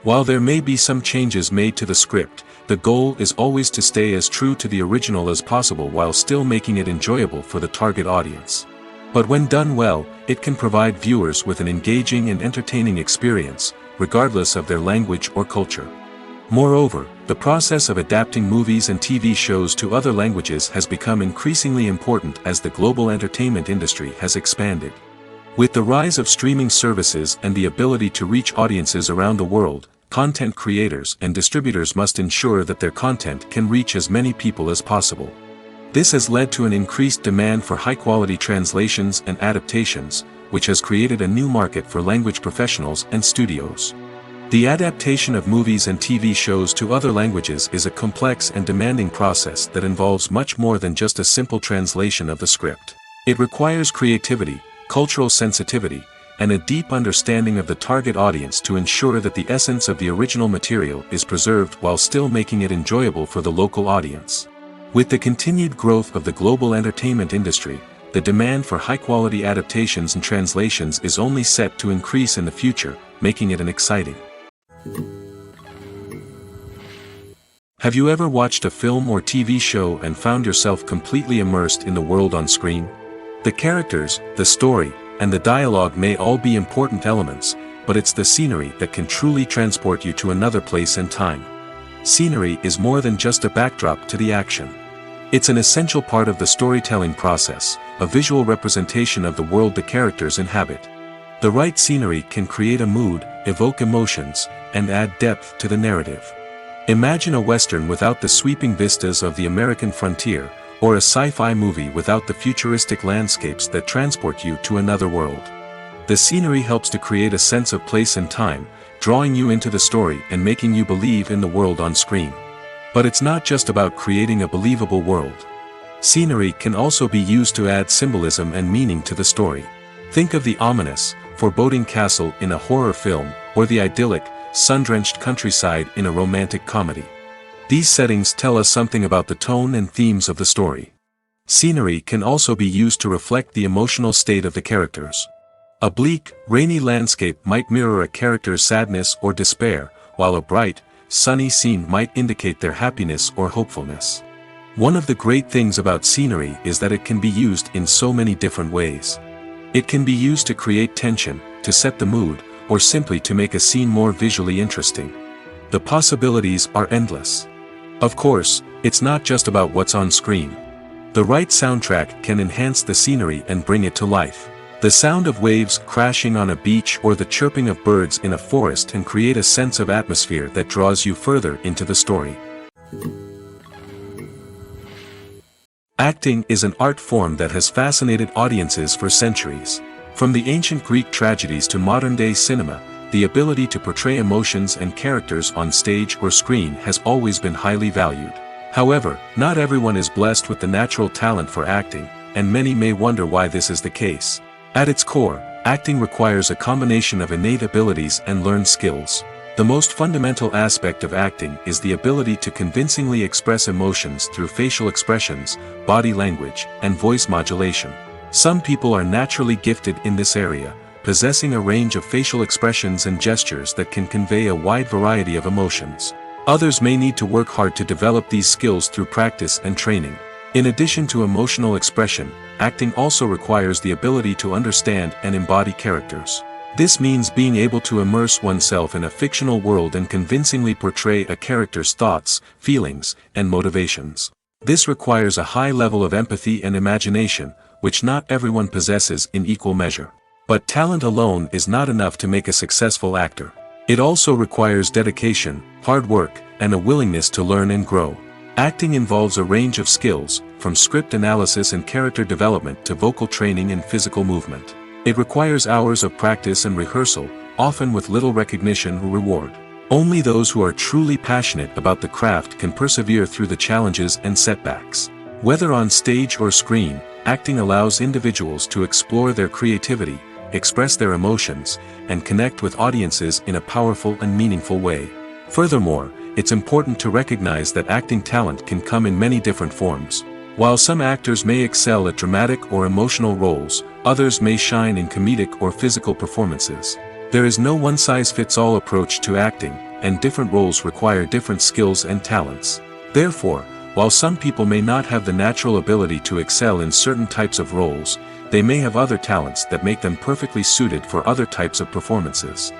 While there may be some changes made to the script, the goal is always to stay as true to the original as possible while still making it enjoyable for the target audience. But when done well, it can provide viewers with an engaging and entertaining experience, regardless of their language or culture. Moreover, the process of adapting movies and TV shows to other languages has become increasingly important as the global entertainment industry has expanded. With the rise of streaming services and the ability to reach audiences around the world, content creators and distributors must ensure that their content can reach as many people as possible. This has led to an increased demand for high-quality translations and adaptations, which has created a new market for language professionals and studios. The adaptation of movies and TV shows to other languages is a complex and demanding process that involves much more than just a simple translation of the script. It requires creativity, cultural sensitivity, and a deep understanding of the target audience to ensure that the essence of the original material is preserved while still making it enjoyable for the local audience. With the continued growth of the global entertainment industry, the demand for high-quality adaptations and translations is only set to increase in the future, making it exciting. Have you ever watched a film or TV show and found yourself completely immersed in the world on screen? The characters, the story, and the dialogue may all be important elements, but it's the scenery that can truly transport you to another place and time. Scenery is more than just a backdrop to the action. It's an essential part of the storytelling process, a visual representation of the world the characters inhabit. The right scenery can create a mood, evoke emotions, and add depth to the narrative. Imagine a Western without the sweeping vistas of the American frontier, or a sci-fi movie without the futuristic landscapes that transport you to another world. The scenery helps to create a sense of place and time, drawing you into the story and making you believe in the world on screen. But it's not just about creating a believable world. Scenery can also be used to add symbolism and meaning to the story. Think of the ominous, foreboding castle in a horror film, or the idyllic, sun-drenched countryside in a romantic comedy. These settings tell us something about the tone and themes of the story. Scenery can also be used to reflect the emotional state of the characters. A bleak, rainy landscape might mirror a character's sadness or despair, while a bright, sunny scene might indicate their happiness or hopefulness. One of the great things about scenery is that it can be used in so many different ways. It can be used to create tension, to set the mood, or simply to make a scene more visually interesting. The possibilities are endless. Of course, it's not just about what's on screen. The right soundtrack can enhance the scenery and bring it to life. The sound of waves crashing on a beach or the chirping of birds in a forest can create a sense of atmosphere that draws you further into the story. Acting is an art form that has fascinated audiences for centuries. From the ancient Greek tragedies to modern-day cinema, the ability to portray emotions and characters on stage or screen has always been highly valued. However, not everyone is blessed with the natural talent for acting, and many may wonder why this is the case. At its core, acting requires a combination of innate abilities and learned skills. The most fundamental aspect of acting is the ability to convincingly express emotions through facial expressions, body language, and voice modulation. Some people are naturally gifted in this area, possessing a range of facial expressions and gestures that can convey a wide variety of emotions. Others may need to work hard to develop these skills through practice and training. In addition to emotional expression, acting also requires the ability to understand and embody characters. This means being able to immerse oneself in a fictional world and convincingly portray a character's thoughts, feelings, and motivations. This requires a high level of empathy and imagination, which not everyone possesses in equal measure. But talent alone is not enough to make a successful actor. It also requires dedication, hard work, and a willingness to learn and grow. Acting involves a range of skills, from script analysis and character development to vocal training and physical movement. It requires hours of practice and rehearsal, often with little recognition or reward. Only those who are truly passionate about the craft can persevere through the challenges and setbacks. Whether on stage or screen, acting allows individuals to explore their creativity, express their emotions, and connect with audiences in a powerful and meaningful way. Furthermore, it's important to recognize that acting talent can come in many different forms. While some actors may excel at dramatic or emotional roles, others may shine in comedic or physical performances. There is no one-size-fits-all approach to acting, and different roles require different skills and talents. Therefore, while some people may not have the natural ability to excel in certain types of roles, they may have other talents that make them perfectly suited for other types of performances.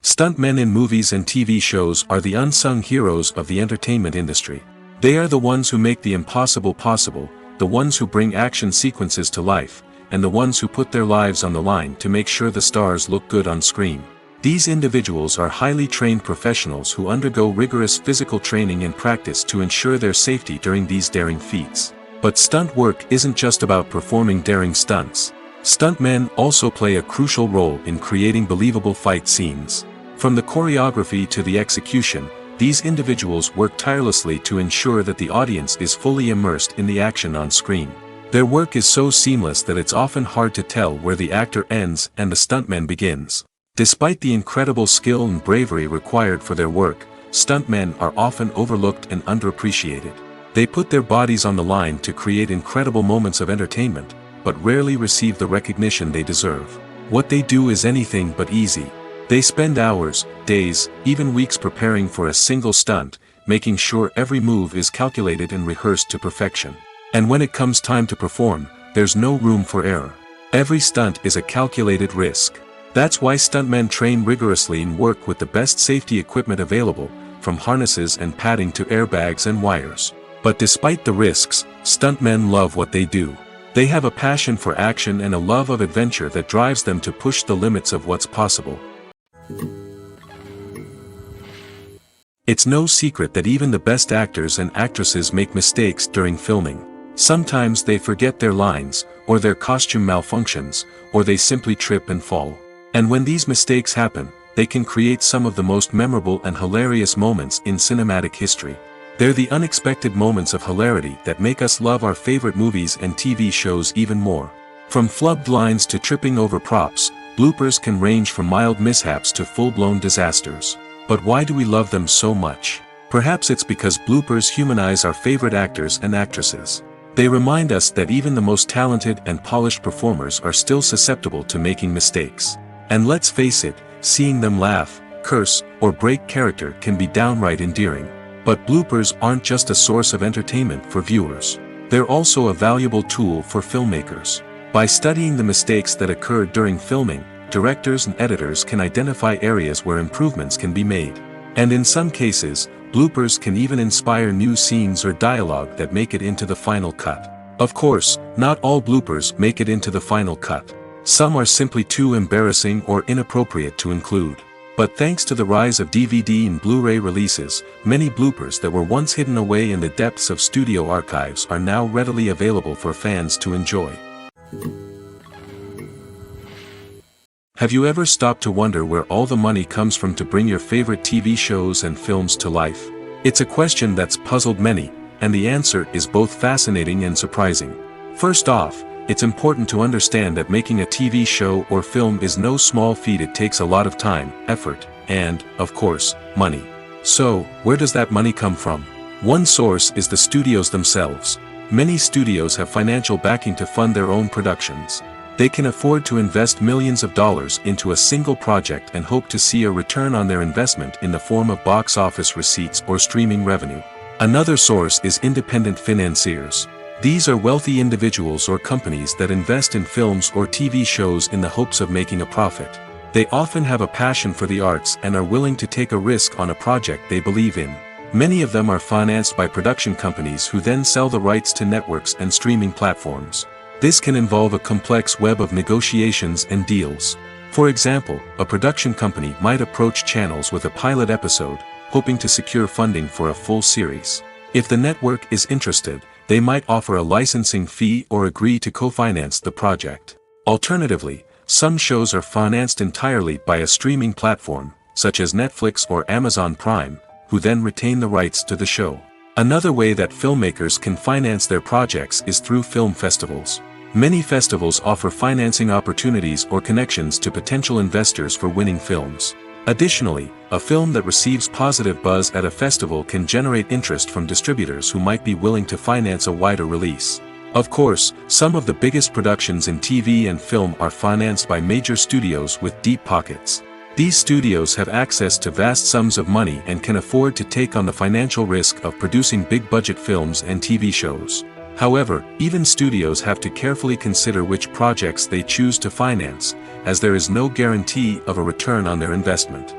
Stuntmen in movies and TV shows are the unsung heroes of the entertainment industry. They are the ones who make the impossible possible, the ones who bring action sequences to life, and the ones who put their lives on the line to make sure the stars look good on screen. These individuals are highly trained professionals who undergo rigorous physical training and practice to ensure their safety during these daring feats. But stunt work isn't just about performing daring stunts. Stuntmen also play a crucial role in creating believable fight scenes. From the choreography to the execution, these individuals work tirelessly to ensure that the audience is fully immersed in the action on screen. Their work is so seamless that it's often hard to tell where the actor ends and the stuntman begins. Despite the incredible skill and bravery required for their work, stuntmen are often overlooked and underappreciated. They put their bodies on the line to create incredible moments of entertainment, but rarely receive the recognition they deserve. What they do is anything but easy. They spend hours, days, even weeks preparing for a single stunt, making sure every move is calculated and rehearsed to perfection. And when it comes time to perform, there's no room for error. Every stunt is a calculated risk. That's why stuntmen train rigorously and work with the best safety equipment available, from harnesses and padding to airbags and wires. But despite the risks, stuntmen love what they do. They have a passion for action and a love of adventure that drives them to push the limits of what's possible. It's no secret that even the best actors and actresses make mistakes during filming. Sometimes they forget their lines, or their costume malfunctions, or they simply trip and fall. And when these mistakes happen, they can create some of the most memorable and hilarious moments in cinematic history. They're the unexpected moments of hilarity that make us love our favorite movies and TV shows even more. From flubbed lines to tripping over props, bloopers can range from mild mishaps to full-blown disasters. But why do we love them so much? Perhaps it's because bloopers humanize our favorite actors and actresses. They remind us that even the most talented and polished performers are still susceptible to making mistakes. And let's face it, seeing them laugh, curse, or break character can be downright endearing. But bloopers aren't just a source of entertainment for viewers. They're also a valuable tool for filmmakers. By studying the mistakes that occurred during filming, directors and editors can identify areas where improvements can be made. And in some cases, bloopers can even inspire new scenes or dialogue that make it into the final cut. Of course, not all bloopers make it into the final cut. Some are simply too embarrassing or inappropriate to include. But thanks to the rise of DVD and Blu-ray releases, many bloopers that were once hidden away in the depths of studio archives are now readily available for fans to enjoy. Have you ever stopped to wonder where all the money comes from to bring your favorite TV shows and films to life? It's a question that's puzzled many, and the answer is both fascinating and surprising. First off, it's important to understand that making a TV show or film is no small feat. It takes a lot of time, effort, and, of course, money. So, where does that money come from? One source is the studios themselves. Many studios have financial backing to fund their own productions. They can afford to invest millions of dollars into a single project and hope to see a return on their investment in the form of box office receipts or streaming revenue. Another source is independent financiers. These are wealthy individuals or companies that invest in films or TV shows in the hopes of making a profit. They often have a passion for the arts and are willing to take a risk on a project they believe in. Many of them are financed by production companies who then sell the rights to networks and streaming platforms. This can involve a complex web of negotiations and deals. For example, a production company might approach channels with a pilot episode, hoping to secure funding for a full series. If the network is interested, they might offer a licensing fee or agree to co-finance the project. Alternatively, Some shows are financed entirely by a streaming platform, such as Netflix or Amazon Prime, who then retain the rights to the show. Another way that filmmakers can finance their projects is through film festivals. Many festivals offer financing opportunities or connections to potential investors for winning films. Additionally, a film that receives positive buzz at a festival can generate interest from distributors who might be willing to finance a wider release. Of course, some of the biggest productions in TV and film are financed by major studios with deep pockets. These studios have access to vast sums of money and can afford to take on the financial risk of producing big-budget films and TV shows. However, even studios have to carefully consider which projects they choose to finance, as there is no guarantee of a return on their investment.